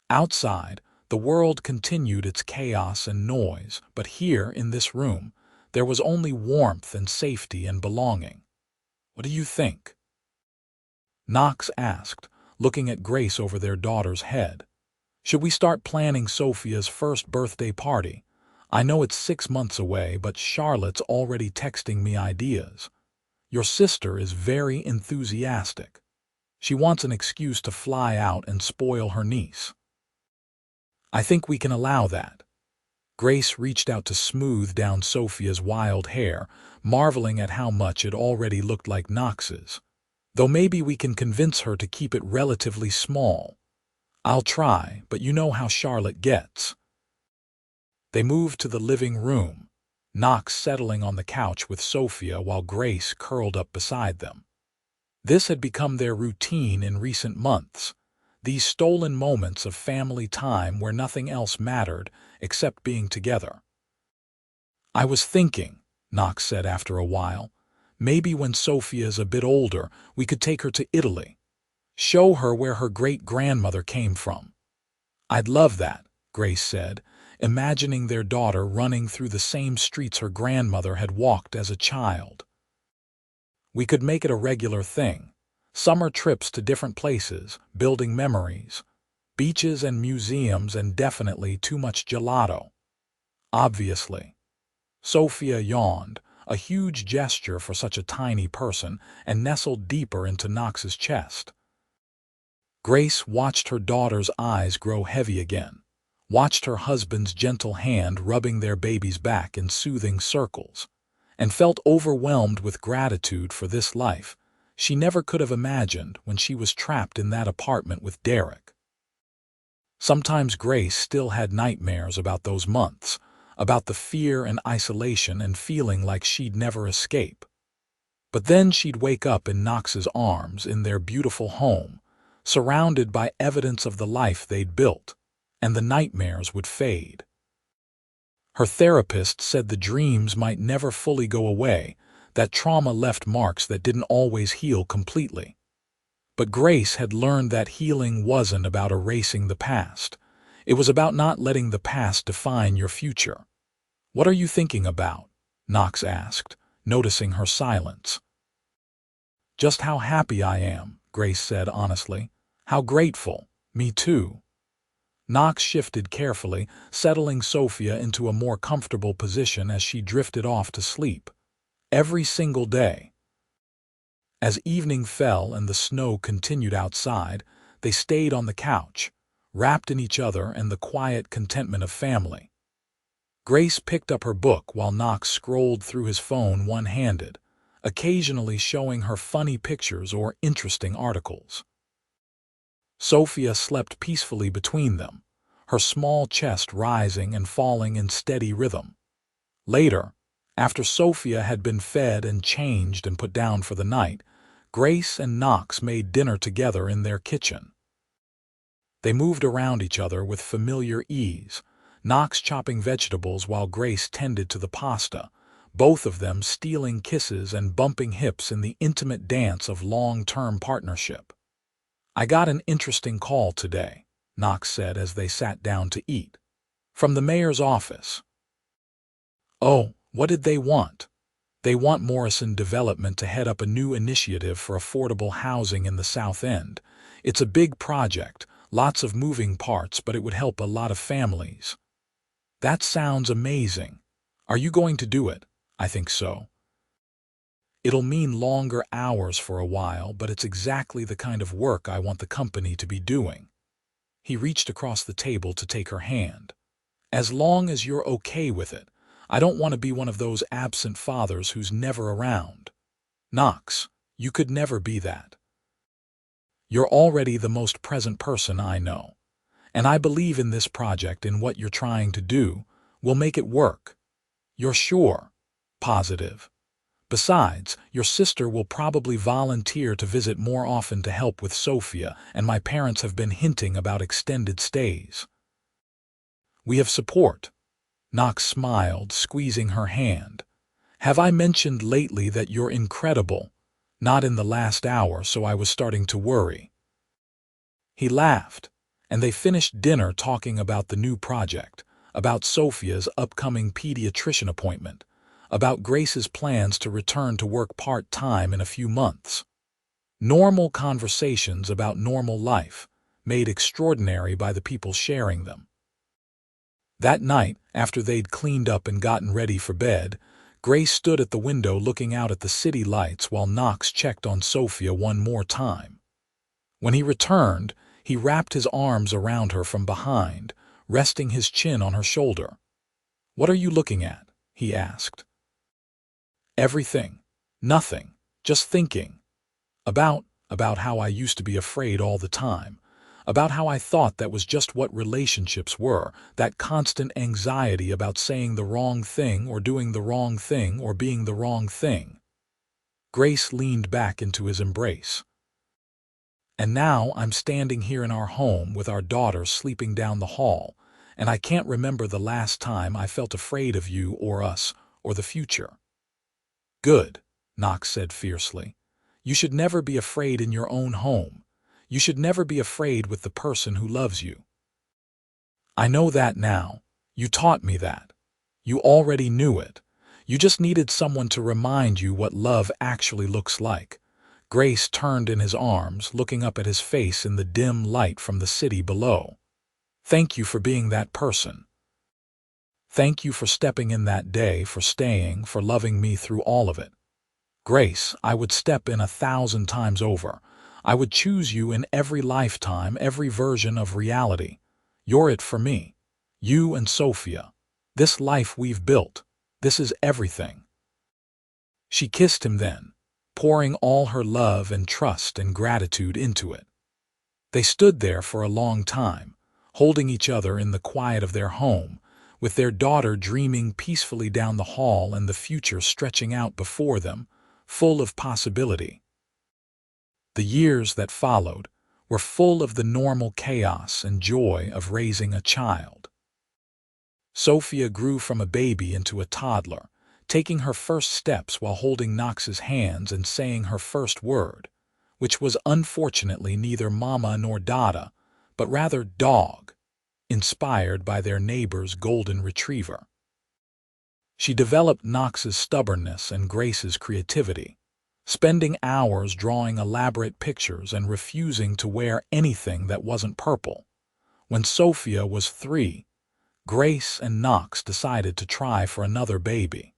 Outside, the world continued its chaos and noise, but here in this room, there was only warmth and safety and belonging. "What do you think?" Knox asked, looking at Grace over their daughter's head. Should we start planning Sophia's first birthday party? I know it's 6 months away, but Charlotte's already texting me ideas. Your sister is very enthusiastic. She wants an excuse to fly out and spoil her niece. I think we can allow that. Grace reached out to smooth down Sophia's wild hair, marveling at how much it already looked like Knox's. Though maybe we can convince her to keep it relatively small. I'll try, but you know how Charlotte gets. They moved to the living room, Knox settling on the couch with Sophia while Grace curled up beside them. This had become their routine in recent months, these stolen moments of family time where nothing else mattered except being together. I was thinking, Knox said after a while, maybe when Sophia's a bit older, we could take her to Italy. Show her where her great-grandmother came from. I'd love that, Grace said, imagining their daughter running through the same streets her grandmother had walked as a child. We could make it a regular thing. Summer trips to different places, building memories. Beaches and museums, and definitely too much gelato. Obviously. Sophia yawned, a huge gesture for such a tiny person, and nestled deeper into Knox's chest. Grace watched her daughter's eyes grow heavy again, watched her husband's gentle hand rubbing their baby's back in soothing circles, and felt overwhelmed with gratitude for this life she never could have imagined when she was trapped in that apartment with Derek. Sometimes Grace still had nightmares about those months, about the fear and isolation and feeling like she'd never escape. But then she'd wake up in Knox's arms in their beautiful home, surrounded by evidence of the life they'd built, and the nightmares would fade. Her therapist said the dreams might never fully go away, that trauma left marks that didn't always heal completely. But Grace had learned that healing wasn't about erasing the past. It was about not letting the past define your future. "What are you thinking about?" Knox asked, noticing her silence. "Just how happy I am," Grace said honestly. "How grateful. Me too." Knox shifted carefully, settling Sophia into a more comfortable position as she drifted off to sleep. Every single day. As evening fell and the snow continued outside, they stayed on the couch, wrapped in each other and the quiet contentment of family. Grace picked up her book while Knox scrolled through his phone one-handed, occasionally showing her funny pictures or interesting articles. Sophia slept peacefully between them, her small chest rising and falling in steady rhythm. Later, after Sophia had been fed and changed and put down for the night, Grace and Knox made dinner together in their kitchen. They moved around each other with familiar ease, Knox chopping vegetables while Grace tended to the pasta, both of them stealing kisses and bumping hips in the intimate dance of long-term partnership. "I got an interesting call today," Knox said as they sat down to eat. "From the mayor's office." "Oh, what did they want?" "They want Morrison Development to head up a new initiative for affordable housing in the South End. It's a big project, lots of moving parts, but it would help a lot of families." "That sounds amazing. Are you going to do it?" "I think so. It'll mean longer hours for a while, but it's exactly the kind of work I want the company to be doing." He reached across the table to take her hand. "As long as you're okay with it. I don't want to be one of those absent fathers who's never around." "Knox, you could never be that. You're already the most present person I know. And I believe in this project, in what you're trying to do. We'll make it work." "You're sure?" "Positive. Besides, your sister will probably volunteer to visit more often to help with Sophia, and my parents have been hinting about extended stays." "We have support." Knox smiled, squeezing her hand. "Have I mentioned lately that you're incredible?" "Not in the last hour, so I was starting to worry." He laughed, and they finished dinner talking about the new project, about Sophia's upcoming pediatrician appointment, about Grace's plans to return to work part-time in a few months. Normal conversations about normal life, made extraordinary by the people sharing them. That night, after they'd cleaned up and gotten ready for bed, Grace stood at the window looking out at the city lights while Knox checked on Sophia one more time. When he returned, he wrapped his arms around her from behind, resting his chin on her shoulder. "What are you looking at?" he asked. "Everything. Nothing. Just thinking. About how I used to be afraid all the time. About how I thought that was just what relationships were, that constant anxiety about saying the wrong thing or doing the wrong thing or being the wrong thing." Grace leaned back into his embrace. "And now I'm standing here in our home with our daughter sleeping down the hall, and I can't remember the last time I felt afraid of you or us or the future." "Good," Knox said fiercely. "You should never be afraid in your own home. You should never be afraid with the person who loves you." "I know that now. You taught me that. You already knew it. You just needed someone to remind you what love actually looks like." Grace turned in his arms, looking up at his face in the dim light from the city below. "Thank you for being that person. Thank you for stepping in that day, for staying, for loving me through all of it. Grace, I would step in 1,000 times over. I would choose you in every lifetime, every version of reality. You're it for me. You and Sophia. This life we've built. This is everything." She kissed him then, pouring all her love and trust and gratitude into it. They stood there for a long time, holding each other in the quiet of their home, with their daughter dreaming peacefully down the hall and the future stretching out before them, full of possibility. The years that followed were full of the normal chaos and joy of raising a child. Sophia grew from a baby into a toddler, taking her first steps while holding Knox's hands and saying her first word, which was unfortunately neither mama nor dada, but rather dog, inspired by their neighbor's golden retriever. She developed Knox's stubbornness and Grace's creativity, spending hours drawing elaborate pictures and refusing to wear anything that wasn't purple. When Sophia was 3, Grace and Knox decided to try for another baby.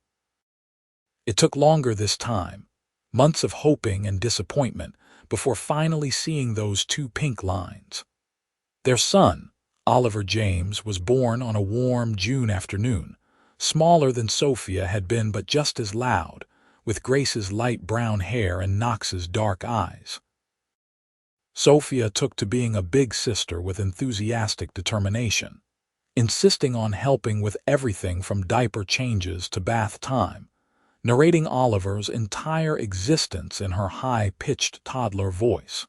It took longer this time, months of hoping and disappointment, before finally seeing those 2 pink lines. Their son, Oliver James, was born on a warm June afternoon, smaller than Sophia had been but just as loud, with Grace's light brown hair and Knox's dark eyes. Sophia took to being a big sister with enthusiastic determination, insisting on helping with everything from diaper changes to bath time, narrating Oliver's entire existence in her high-pitched toddler voice.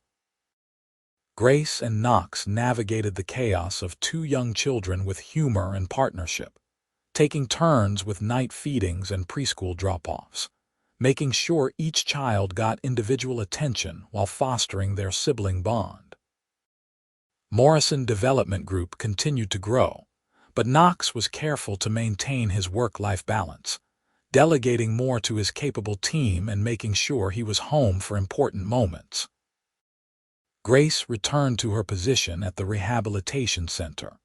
Grace and Knox navigated the chaos of 2 young children with humor and partnership, taking turns with night feedings and preschool drop-offs, making sure each child got individual attention while fostering their sibling bond. Morrison Development Group continued to grow, but Knox was careful to maintain his work-life balance, delegating more to his capable team and making sure he was home for important moments. Grace returned to her position at the rehabilitation center,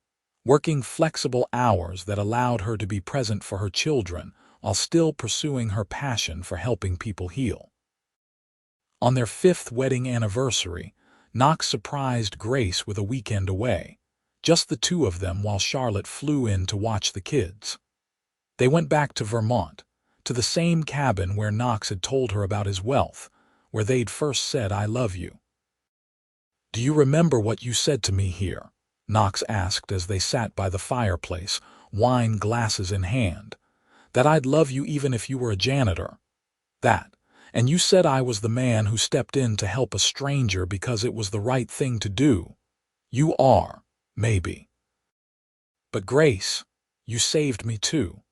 working flexible hours that allowed her to be present for her children while still pursuing her passion for helping people heal. On their 5th wedding anniversary, Knox surprised Grace with a weekend away, just the 2 of them while Charlotte flew in to watch the kids. They went back to Vermont, to the same cabin where Knox had told her about his wealth, where they'd first said, "I love you." "Do you remember what you said to me here?" Knox asked as they sat by the fireplace, wine glasses in hand. "That I'd love you even if you were a janitor. That. And you said I was the man who stepped in to help a stranger because it was the right thing to do. You are, maybe. But Grace, you saved me too.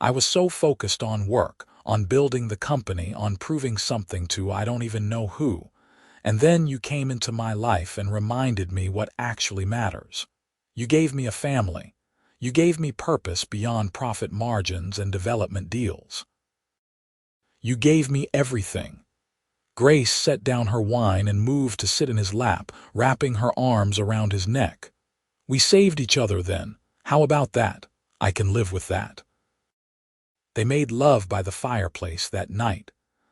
I was so focused on work, on building the company, on proving something to I don't even know who. And then you came into my life and reminded me what actually matters. You gave me a family. You gave me purpose beyond profit margins and development deals. You gave me everything. Grace set down her wine and moved to sit in his lap, wrapping her arms around his neck. We saved each other then. How about that? I can live with that. They made love by the fireplace that night,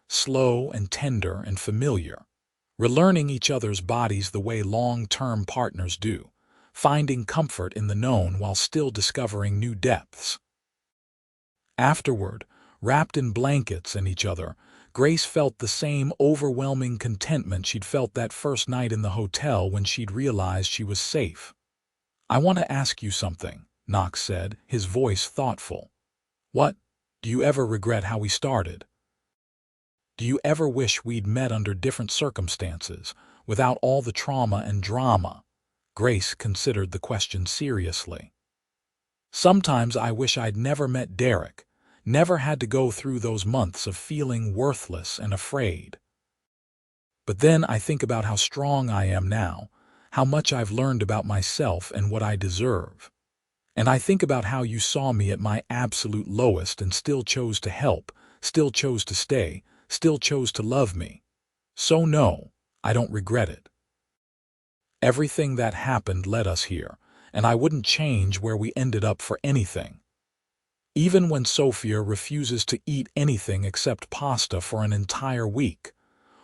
slow and tender and familiar, relearning each other's bodies the way long-term partners do, finding comfort in the known while still discovering new depths. Afterward, wrapped in blankets and each other, Grace felt the same overwhelming contentment she'd felt that first night in the hotel when she'd realized she was safe. "I want to ask you something," Knox said, his voice thoughtful. "What? Do you ever regret how we started? Do you ever wish we'd met under different circumstances, without all the trauma and drama?" Grace considered the question seriously. "Sometimes I wish I'd never met Derek, never had to go through those months of feeling worthless and afraid. But then I think about how strong I am now, how much I've learned about myself and what I deserve. And I think about how you saw me at my absolute lowest and still chose to help, still chose to stay, still chose to love me. So no, I don't regret it. Everything that happened led us here, and I wouldn't change where we ended up for anything. Even when Sophia refuses to eat anything except pasta for an entire week,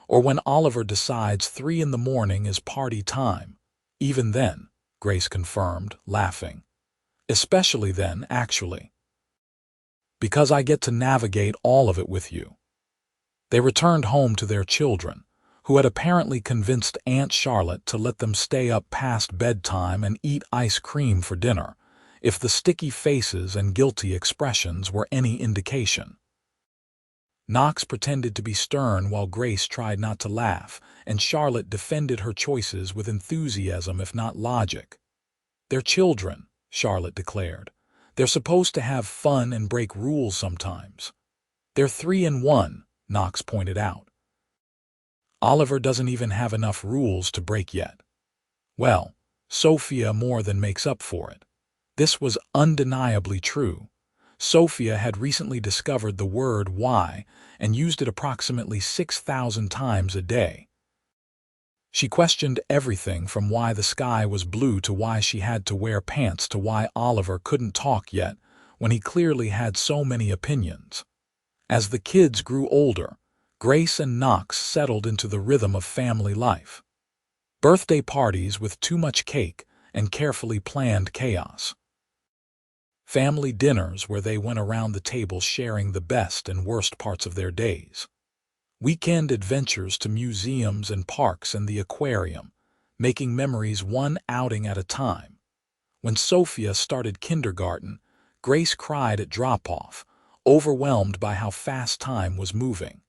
or when Oliver decides 3 in the morning is party time, even then," Grace confirmed, laughing. "Especially then, actually. Because I get to navigate all of it with you." They returned home to their children, who had apparently convinced Aunt Charlotte to let them stay up past bedtime and eat ice cream for dinner, if the sticky faces and guilty expressions were any indication. Knox pretended to be stern while Grace tried not to laugh, and Charlotte defended her choices with enthusiasm if not logic. "They're children," Charlotte declared. "They're supposed to have fun and break rules sometimes." "They're 3 and 1, Knox pointed out. "Oliver doesn't even have enough rules to break yet." Well, Sophia more than makes up for it. This was undeniably true. Sophia had recently discovered the word why and used it approximately 6,000 times a day. She questioned everything from why the sky was blue to why she had to wear pants to why Oliver couldn't talk yet when he clearly had so many opinions. As the kids grew older, Grace and Knox settled into the rhythm of family life. Birthday parties with too much cake and carefully planned chaos. Family dinners where they went around the table sharing the best and worst parts of their days. Weekend adventures to museums and parks and the aquarium, making memories one outing at a time. When Sophia started kindergarten, Grace cried at drop-off, overwhelmed by how fast time was moving.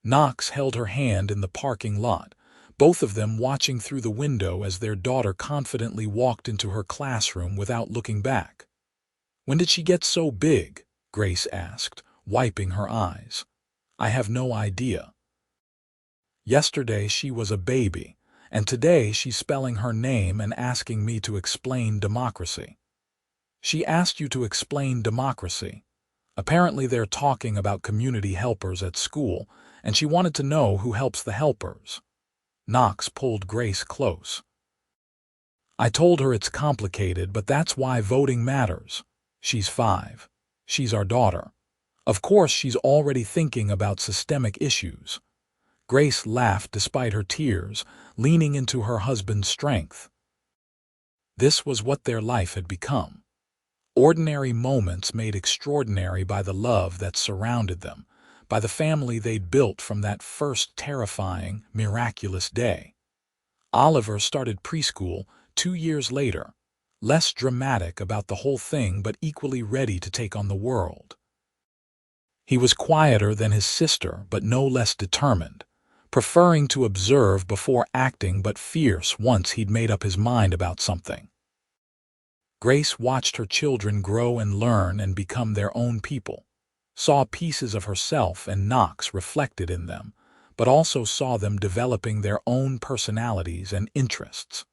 Knox held her hand in the parking lot, both of them watching through the window as their daughter confidently walked into her classroom without looking back. "When did she get so big?" Grace asked, wiping her eyes. "I have no idea. Yesterday she was a baby, and today she's spelling her name and asking me to explain democracy." "She asked you to explain democracy?" Apparently they're talking about community helpers at school, and she wanted to know who helps the helpers. Knox pulled Grace close. "I told her it's complicated, but that's why voting matters. She's 5. She's our daughter. Of course she's already thinking about systemic issues." Grace laughed despite her tears, leaning into her husband's strength. This was what their life had become. Ordinary moments made extraordinary by the love that surrounded them, by the family they'd built from that first terrifying, miraculous day. Oliver started preschool 2 years later, less dramatic about the whole thing but equally ready to take on the world. He was quieter than his sister but no less determined, preferring to observe before acting but fierce once he'd made up his mind about something. Grace watched her children grow and learn and become their own people, saw pieces of herself and Knox reflected in them, but also saw them developing their own personalities and interests.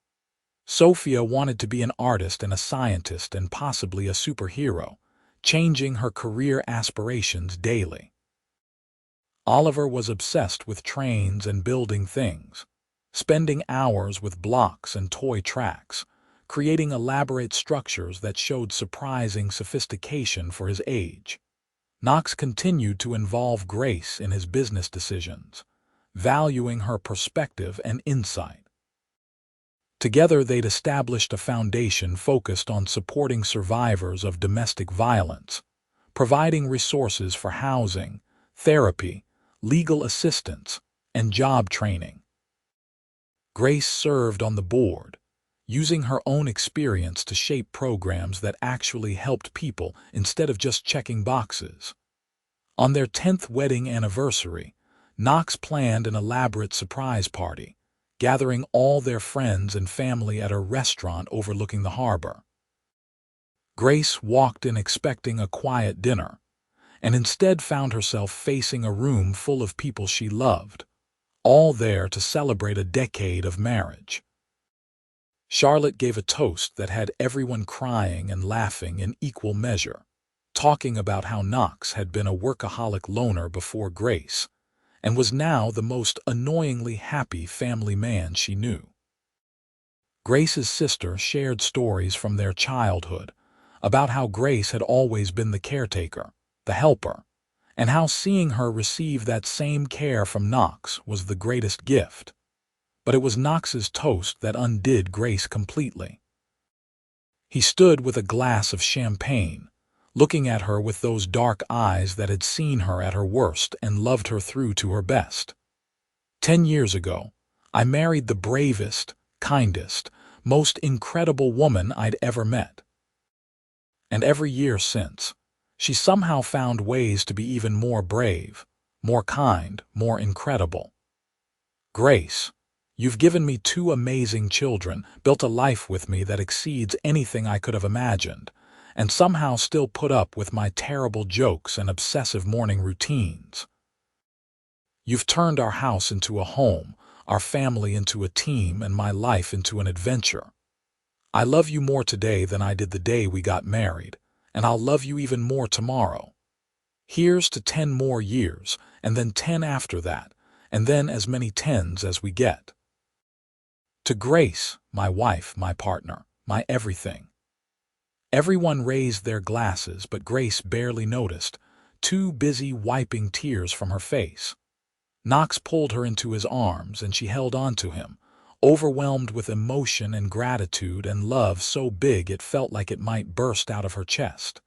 Sophia wanted to be an artist and a scientist and possibly a superhero, changing her career aspirations daily. Oliver was obsessed with trains and building things, spending hours with blocks and toy tracks, creating elaborate structures that showed surprising sophistication for his age. Knox continued to involve Grace in his business decisions, valuing her perspective and insight. Together they'd established a foundation focused on supporting survivors of domestic violence, providing resources for housing, therapy, legal assistance, and job training. Grace served on the board, using her own experience to shape programs that actually helped people instead of just checking boxes. On their 10th wedding anniversary, Knox planned an elaborate surprise party, gathering all their friends and family at a restaurant overlooking the harbor. Grace walked in expecting a quiet dinner, and instead found herself facing a room full of people she loved, all there to celebrate a decade of marriage. Charlotte gave a toast that had everyone crying and laughing in equal measure, talking about how Knox had been a workaholic loner before Grace, and was now the most annoyingly happy family man she knew. Grace's sister shared stories from their childhood about how Grace had always been the caretaker, the helper, and how seeing her receive that same care from Knox was the greatest gift. But it was Knox's toast that undid Grace completely. He stood with a glass of champagne, looking at her with those dark eyes that had seen her at her worst and loved her through to her best. 10 years ago, I married the bravest, kindest, most incredible woman I'd ever met. And every year since, she somehow found ways to be even more brave, more kind, more incredible. Grace, you've given me 2 amazing children, built a life with me that exceeds anything I could have imagined, and somehow still put up with my terrible jokes and obsessive morning routines. You've turned our house into a home, our family into a team, and my life into an adventure. I love you more today than I did the day we got married, and I'll love you even more tomorrow. Here's to 10 more years, and then 10 after that, and then as many 10s as we get. To Grace, my wife, my partner, my everything. Everyone raised their glasses, but Grace barely noticed, too busy wiping tears from her face. Knox pulled her into his arms, and she held on to him, overwhelmed with emotion and gratitude and love so big it felt like it might burst out of her chest.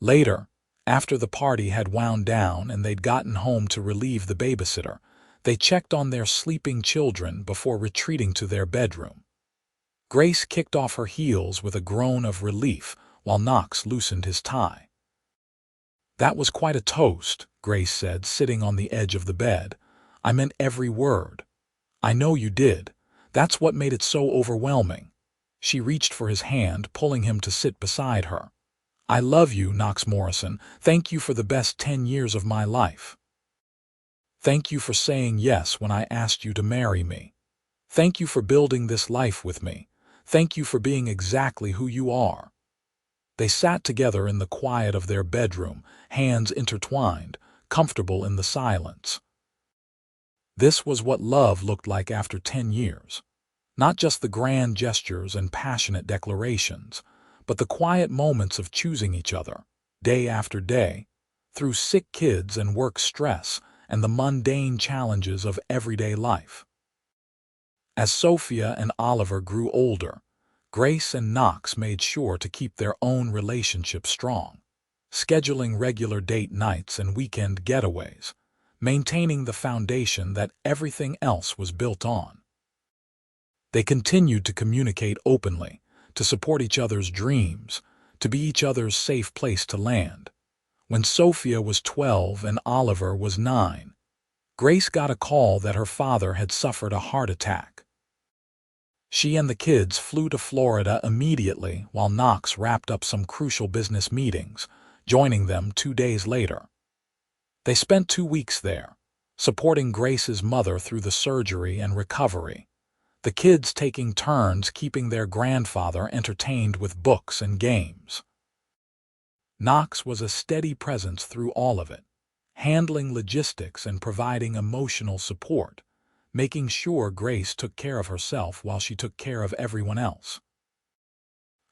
Later, after the party had wound down and they'd gotten home to relieve the babysitter, they checked on their sleeping children before retreating to their bedroom. Grace kicked off her heels with a groan of relief while Knox loosened his tie. "That was quite a toast," Grace said, sitting on the edge of the bed. "I meant every word." "I know you did. That's what made it so overwhelming." She reached for his hand, pulling him to sit beside her. "I love you, Knox Morrison. Thank you for the best 10 years of my life. Thank you for saying yes when I asked you to marry me. Thank you for building this life with me. Thank you for being exactly who you are." They sat together in the quiet of their bedroom, hands intertwined, comfortable in the silence. This was what love looked like after 10 years. Not just the grand gestures and passionate declarations, but the quiet moments of choosing each other, day after day, through sick kids and work stress and the mundane challenges of everyday life. As Sophia and Oliver grew older, Grace and Knox made sure to keep their own relationship strong, scheduling regular date nights and weekend getaways, maintaining the foundation that everything else was built on. They continued to communicate openly, to support each other's dreams, to be each other's safe place to land. When Sophia was 12 and Oliver was 9, Grace got a call that her father had suffered a heart attack. She and the kids flew to Florida immediately while Knox wrapped up some crucial business meetings, joining them 2 days later. They spent 2 weeks there, supporting Grace's mother through the surgery and recovery, the kids taking turns keeping their grandfather entertained with books and games. Knox was a steady presence through all of it, handling logistics and providing emotional support, making sure Grace took care of herself while she took care of everyone else.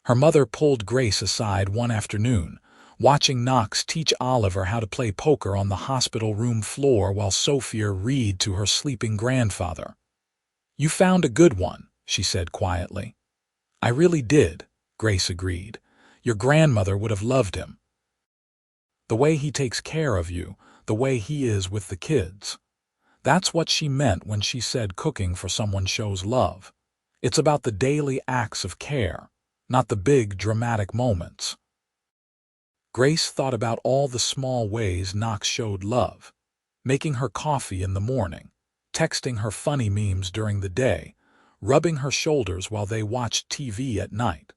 Her mother pulled Grace aside one afternoon, watching Knox teach Oliver how to play poker on the hospital room floor while Sophia read to her sleeping grandfather. "You found a good one," she said quietly. "I really did," Grace agreed. "Your grandmother would have loved him. The way he takes care of you, the way he is with the kids." That's what she meant when she said cooking for someone shows love. It's about the daily acts of care, not the big dramatic moments. Grace thought about all the small ways Knox showed love, making her coffee in the morning, texting her funny memes during the day, rubbing her shoulders while they watched TV at night.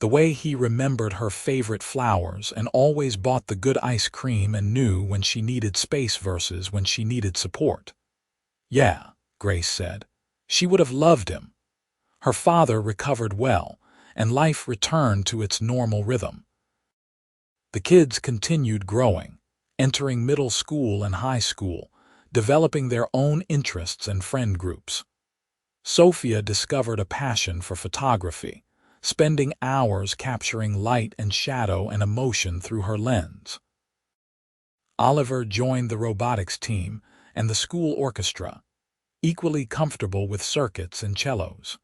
The way he remembered her favorite flowers and always bought the good ice cream and knew when she needed space versus when she needed support. Yeah, Grace said. She would have loved him. Her father recovered well, and life returned to its normal rhythm. The kids continued growing, entering middle school and high school, developing their own interests and friend groups. Sophia discovered a passion for photography, spending hours capturing light and shadow and emotion through her lens. Oliver joined the robotics team and the school orchestra, equally comfortable with circuits and cellos.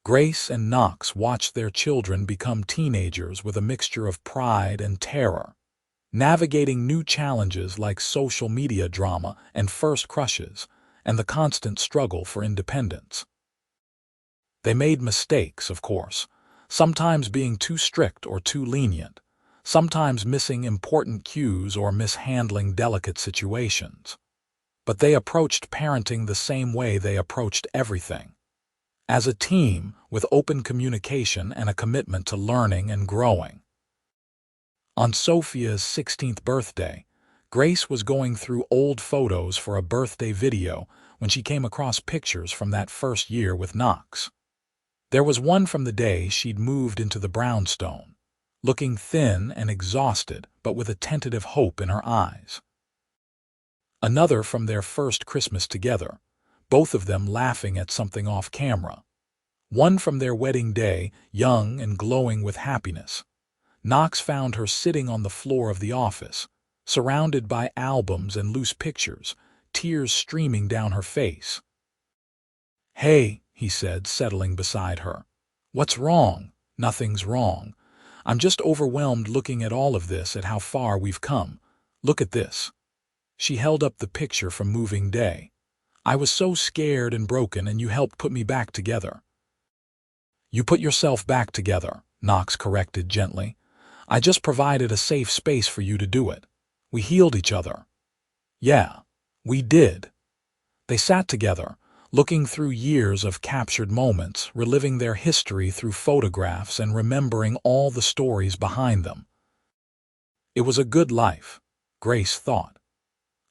Grace and Knox watched their children become teenagers with a mixture of pride and terror, navigating new challenges like social media drama and first crushes, and the constant struggle for independence. They made mistakes, of course, sometimes being too strict or too lenient, sometimes missing important cues or mishandling delicate situations. But they approached parenting the same way they approached everything. As a team, with open communication and a commitment to learning and growing. On Sophia's 16th birthday, Grace was going through old photos for a birthday video when she came across pictures from that first year with Knox. There was one from the day she'd moved into the brownstone, looking thin and exhausted but with a tentative hope in her eyes. Another from their first Christmas together, both of them laughing at something off camera. One from their wedding day, young and glowing with happiness. Knox found her sitting on the floor of the office, surrounded by albums and loose pictures, tears streaming down her face. "Hey," he said, settling beside her. "What's wrong?" "Nothing's wrong. I'm just overwhelmed looking at all of this, at how far we've come. Look at this." She held up the picture from moving day. "I was so scared and broken, and you helped put me back together." "You put yourself back together," Knox corrected gently. "I just provided a safe space for you to do it. We healed each other." "Yeah, we did." They sat together, looking through years of captured moments, reliving their history through photographs and remembering all the stories behind them. It was a good life, Grace thought.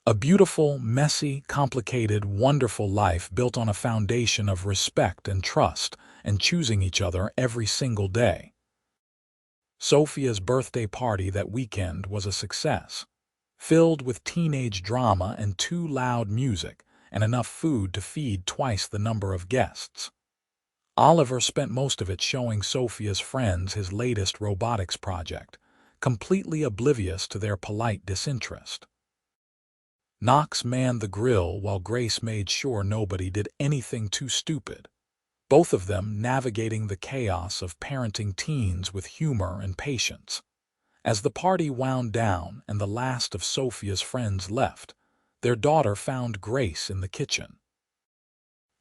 A beautiful, messy, complicated, wonderful life built on a foundation of respect and trust and choosing each other every single day. Sophia's birthday party that weekend was a success, filled with teenage drama and too loud music and enough food to feed twice the number of guests. Oliver spent most of it showing Sophia's friends his latest robotics project, completely oblivious to their polite disinterest. Knox manned the grill while Grace made sure nobody did anything too stupid, both of them navigating the chaos of parenting teens with humor and patience. As the party wound down and the last of Sophia's friends left, their daughter found Grace in the kitchen.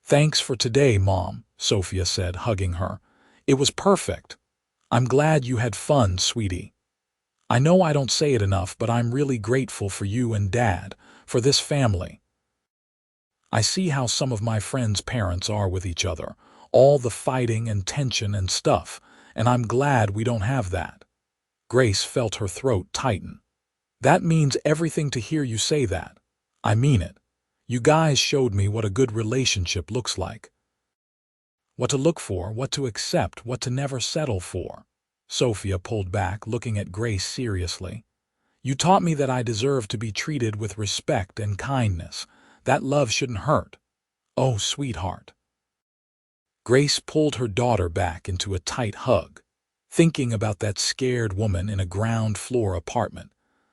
"Thanks for today, Mom," Sophia said, hugging her. "It was perfect. I'm glad you had fun, sweetie. I know I don't say it enough, but I'm really grateful for you and Dad, for this family. I see how some of my friends' parents are with each other, all the fighting and tension and stuff, and I'm glad we don't have that." Grace felt her throat tighten. "That means everything to hear you say that. I mean it. You guys showed me what a good relationship looks like. What to look for, what to accept, what to never settle for." Sophia pulled back, looking at Grace seriously. You taught me that I deserve to be treated with respect and kindness. That love shouldn't hurt. Oh, sweetheart." Grace pulled her daughter back into a tight hug, thinking about that scared woman in a ground-floor apartment,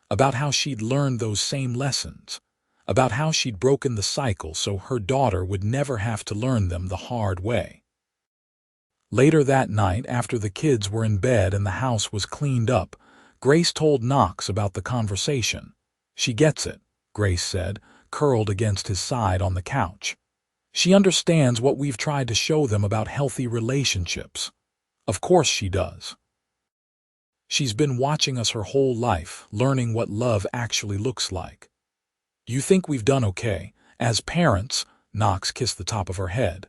about how she'd learned those same lessons, about how she'd broken the cycle so her daughter would never have to learn them the hard way. Later that night, after the kids were in bed and the house was cleaned up, Grace told Knox about the conversation. "She gets it," Grace said, curled against his side on the couch. "She understands what we've tried to show them about healthy relationships. Of course she does. She's been watching us her whole life, learning what love actually looks like. You think we've done okay? As parents," Knox kissed the top of her head.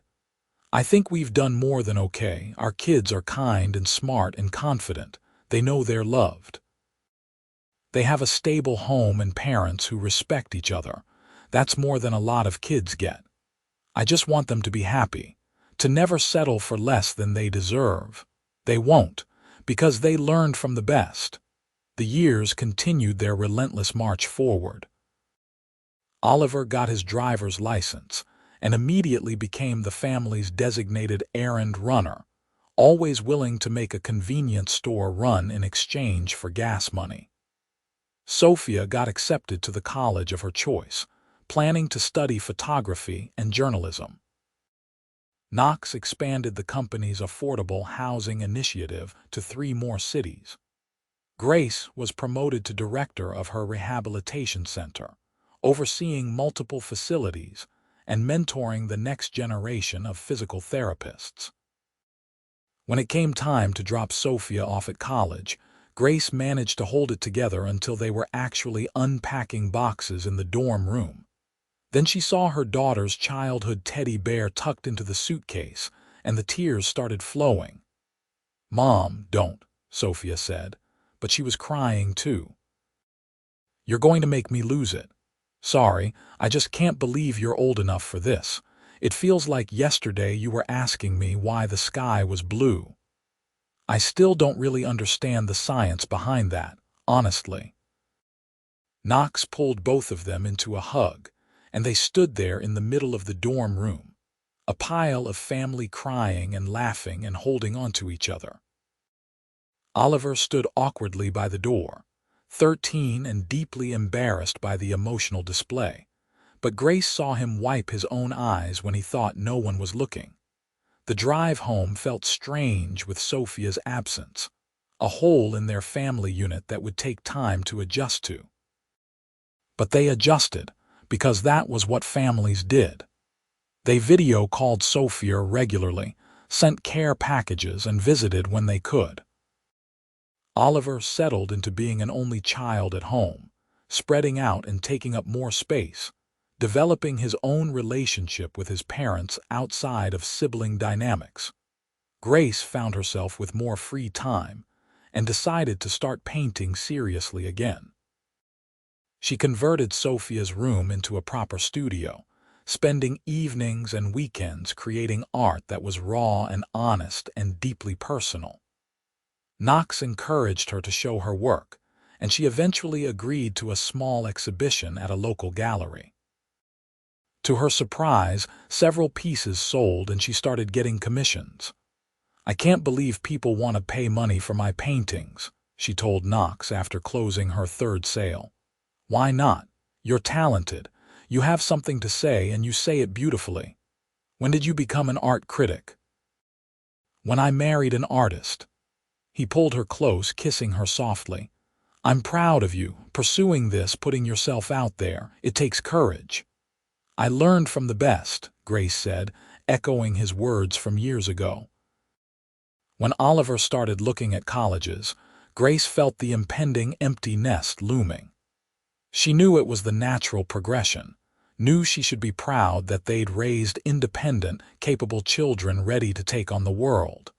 "I think we've done more than okay. Our kids are kind and smart and confident. They know they're loved. They have a stable home and parents who respect each other. That's more than a lot of kids get. I just want them to be happy, to never settle for less than they deserve. They won't, because they learned from the best." The years continued their relentless march forward. Oliver got his driver's license and immediately became the family's designated errand runner, always willing to make a convenience store run in exchange for gas money. Sophia got accepted to the college of her choice, planning to study photography and journalism. Knox expanded the company's affordable housing initiative to 3 more cities. Grace was promoted to director of her rehabilitation center, overseeing multiple facilities and mentoring the next generation of physical therapists. When it came time to drop Sophia off at college, Grace managed to hold it together until they were actually unpacking boxes in the dorm room. Then she saw her daughter's childhood teddy bear tucked into the suitcase, and the tears started flowing. "Mom, don't," Sophia said, but she was crying too. "You're going to make me lose it. Sorry, I just can't believe you're old enough for this. It feels like yesterday you were asking me why the sky was blue. I still don't really understand the science behind that, honestly." Knox pulled both of them into a hug, and they stood there in the middle of the dorm room, a pile of family crying and laughing and holding on to each other. Oliver stood awkwardly by the door, 13 and deeply embarrassed by the emotional display, but Grace saw him wipe his own eyes when he thought no one was looking. The drive home felt strange with Sophia's absence, a hole in their family unit that would take time to adjust to. But they adjusted, because that was what families did. They video called Sophia regularly, sent care packages, and visited when they could. Oliver settled into being an only child at home, spreading out and taking up more space, developing his own relationship with his parents outside of sibling dynamics. Grace found herself with more free time and decided to start painting seriously again. She converted Sophia's room into a proper studio, spending evenings and weekends creating art that was raw and honest and deeply personal. Knox encouraged her to show her work, and she eventually agreed to a small exhibition at a local gallery. To her surprise, several pieces sold and she started getting commissions. "I can't believe people want to pay money for my paintings," she told Knox after closing her 3rd sale. "Why not? You're talented. You have something to say and you say it beautifully. When did you become an art critic?" "When I married an artist." He pulled her close, kissing her softly. "I'm proud of you, pursuing this, putting yourself out there. It takes courage." "I learned from the best," Grace said, echoing his words from years ago. When Oliver started looking at colleges, Grace felt the impending empty nest looming. She knew it was the natural progression, knew she should be proud that they'd raised independent, capable children ready to take on the world.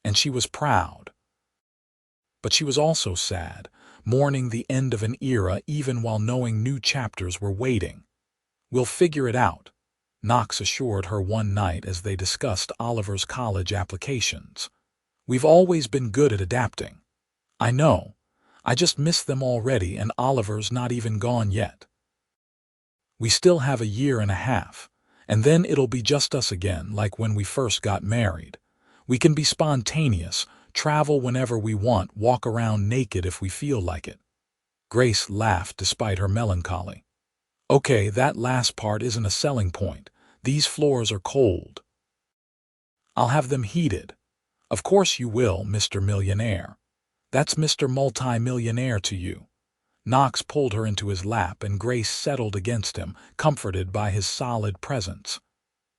And she was proud. But she was also sad, mourning the end of an era even while knowing new chapters were waiting. "We'll figure it out," Knox assured her one night as they discussed Oliver's college applications. "We've always been good at adapting." "I know. I just miss them already, and Oliver's not even gone yet. We still have a year and a half, and then it'll be just us again, like when we first got married. We can be spontaneous, travel whenever we want, walk around naked if we feel like it." Grace laughed despite her melancholy. "Okay, that last part isn't a selling point. These floors are cold." "I'll have them heated." "Of course you will, Mr. Millionaire. That's Mr. Multi-Millionaire to you." Knox pulled her into his lap, and Grace settled against him, comforted by his solid presence.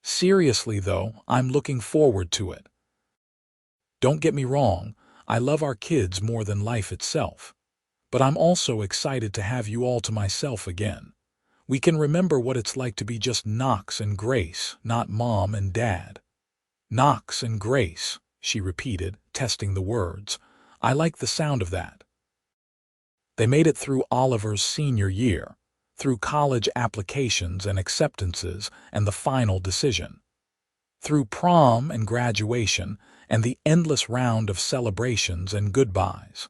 "Seriously, though, I'm looking forward to it. Don't get me wrong, I love our kids more than life itself. But I'm also excited to have you all to myself again. We can remember what it's like to be just Knox and Grace, not Mom and Dad." "Knox and Grace," she repeated, testing the words. "I like the sound of that." They made it through Oliver's senior year, through college applications and acceptances and the final decision, through prom and graduation and the endless round of celebrations and goodbyes.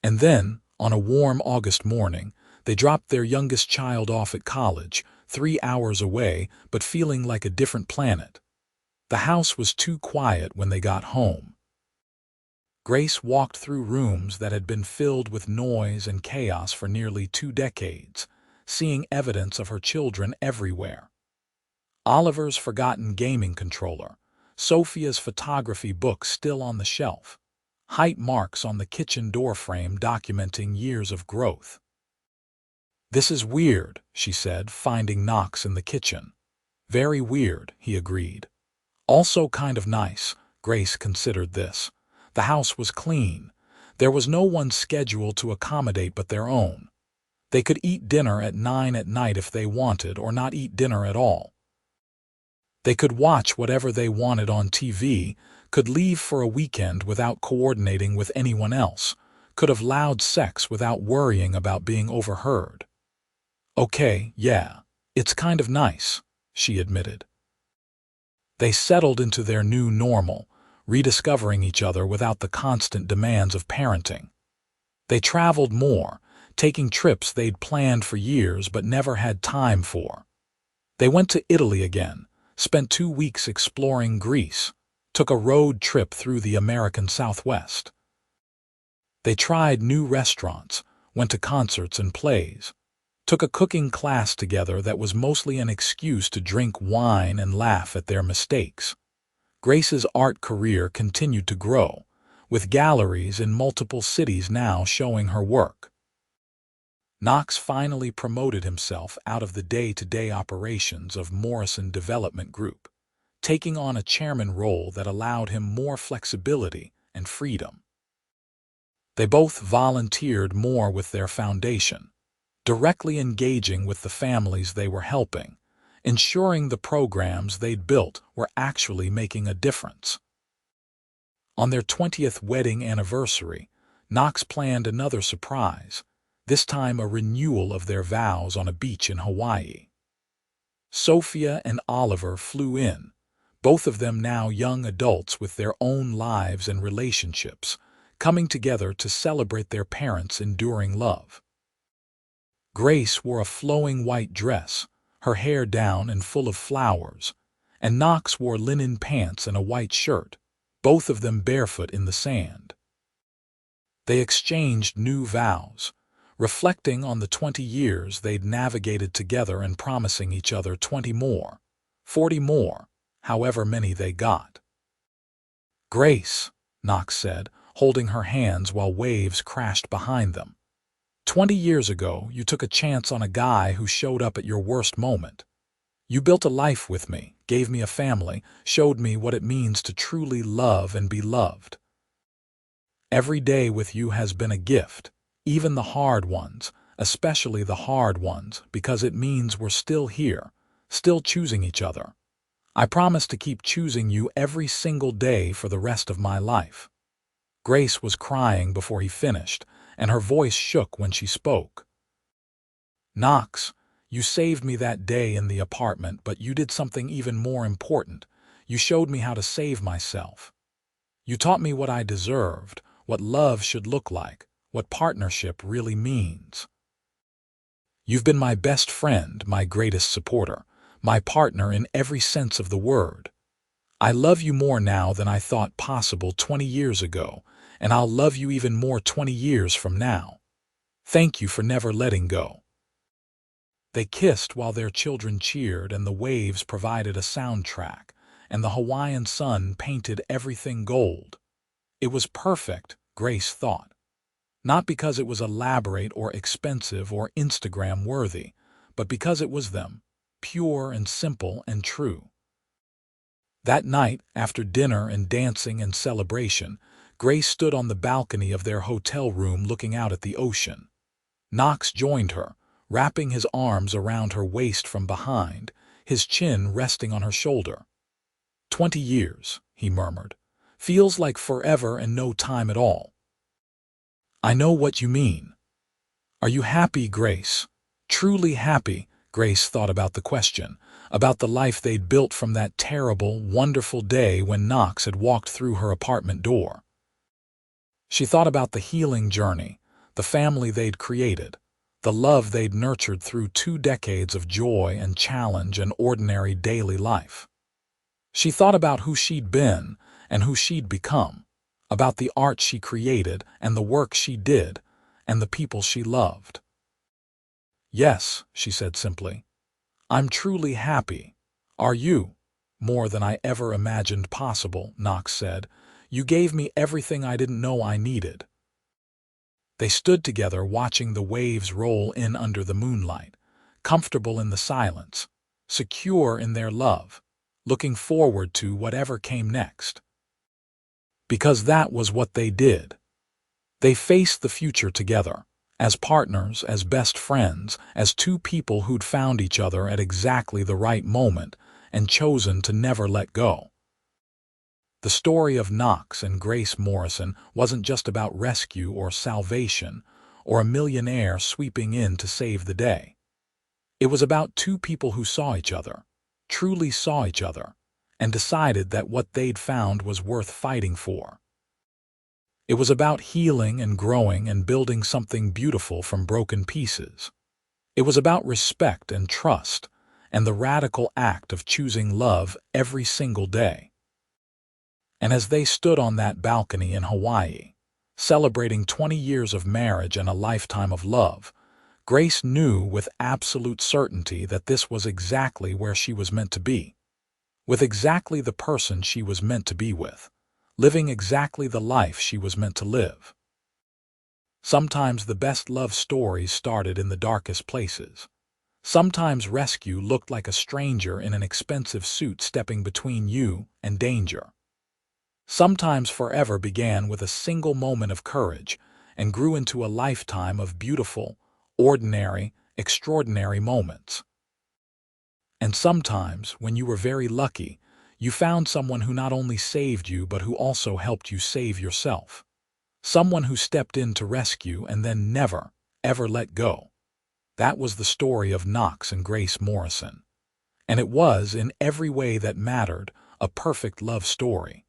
And then, on a warm August morning, they dropped their youngest child off at college, 3 hours away, but feeling like a different planet. The house was too quiet when they got home. Grace walked through rooms that had been filled with noise and chaos for nearly 2 decades, seeing evidence of her children everywhere. Oliver's forgotten gaming controller, Sophia's photography book still on the shelf, height marks on the kitchen doorframe documenting years of growth. "This is weird," she said, finding Knox in the kitchen. "Very weird," he agreed. "Also kind of nice." Grace considered this. The house was clean. There was no one's schedule to accommodate but their own. They could eat dinner at 9 at night if they wanted, or not eat dinner at all. They could watch whatever they wanted on TV, could leave for a weekend without coordinating with anyone else, could have loud sex without worrying about being overheard. "Okay, yeah, it's kind of nice," she admitted. They settled into their new normal, rediscovering each other without the constant demands of parenting. They traveled more, taking trips they'd planned for years but never had time for. They went to Italy again, spent 2 weeks exploring Greece, took a road trip through the American Southwest. They tried new restaurants, went to concerts and plays, took a cooking class together that was mostly an excuse to drink wine and laugh at their mistakes. Grace's art career continued to grow, with galleries in multiple cities now showing her work. Knox finally promoted himself out of the day-to-day operations of Morrison Development Group, taking on a chairman role that allowed him more flexibility and freedom. They both volunteered more with their foundation, directly engaging with the families they were helping, ensuring the programs they'd built were actually making a difference. On their 20th wedding anniversary, Knox planned another surprise, this time a renewal of their vows on a beach in Hawaii. Sophia and Oliver flew in, both of them now young adults with their own lives and relationships, coming together to celebrate their parents' enduring love. Grace wore a flowing white dress, her hair down and full of flowers, and Knox wore linen pants and a white shirt, both of them barefoot in the sand. They exchanged new vows, reflecting on the 20 years they'd navigated together and promising each other 20 more, 40 more, however many they got. "Grace," Knox said, holding her hands while waves crashed behind them. 20 years ago, you took a chance on a guy who showed up at your worst moment. You built a life with me, gave me a family, showed me what it means to truly love and be loved. Every day with you has been a gift, even the hard ones, especially the hard ones, because it means we're still here, still choosing each other. I promise to keep choosing you every single day for the rest of my life." Grace was crying before he finished, and her voice shook when she spoke. "Knox, you saved me that day in the apartment, but you did something even more important. You showed me how to save myself. You taught me what I deserved, what love should look like, what partnership really means. You've been my best friend, my greatest supporter, my partner in every sense of the word. I love you more now than I thought possible 20 years ago, and I'll love you even more 20 years from now. Thank you for never letting go. They kissed while their children cheered, and the waves provided a soundtrack, and the Hawaiian sun painted everything gold. It was perfect, Grace thought. Not because it was elaborate or expensive or Instagram-worthy, but because it was them, pure and simple and true. That night, after dinner and dancing and celebration, Grace stood on the balcony of their hotel room looking out at the ocean. Knox joined her, wrapping his arms around her waist from behind, his chin resting on her shoulder. 20 years, he murmured. Feels like forever and no time at all. I know what you mean. Are you happy, Grace? Truly happy? Grace thought about the question, about the life they'd built from that terrible, wonderful day when Knox had walked through her apartment door. She thought about the healing journey, the family they'd created, the love they'd nurtured through 2 decades of joy and challenge and ordinary daily life. She thought about who she'd been and who she'd become, about the art she created and the work she did and the people she loved. Yes, she said simply. I'm truly happy. Are you? More than I ever imagined possible, Knox said. You gave me everything I didn't know I needed. They stood together watching the waves roll in under the moonlight, comfortable in the silence, secure in their love, looking forward to whatever came next. Because that was what they did. They faced the future together, as partners, as best friends, as 2 people who'd found each other at exactly the right moment and chosen to never let go. The story of Knox and Grace Morrison wasn't just about rescue or salvation or a millionaire sweeping in to save the day. It was about 2 people who saw each other, truly saw each other, and decided that what they'd found was worth fighting for. It was about healing and growing and building something beautiful from broken pieces. It was about respect and trust and the radical act of choosing love every single day. And as they stood on that balcony in Hawaii, celebrating 20 years of marriage and a lifetime of love, Grace knew with absolute certainty that this was exactly where she was meant to be, with exactly the person she was meant to be with, living exactly the life she was meant to live. Sometimes the best love stories started in the darkest places. Sometimes rescue looked like a stranger in an expensive suit stepping between you and danger. Sometimes forever began with a single moment of courage and grew into a lifetime of beautiful, ordinary, extraordinary moments. And sometimes, when you were very lucky, you found someone who not only saved you but who also helped you save yourself. Someone who stepped in to rescue and then never, ever let go. That was the story of Knox and Grace Morrison. And it was, in every way that mattered, a perfect love story.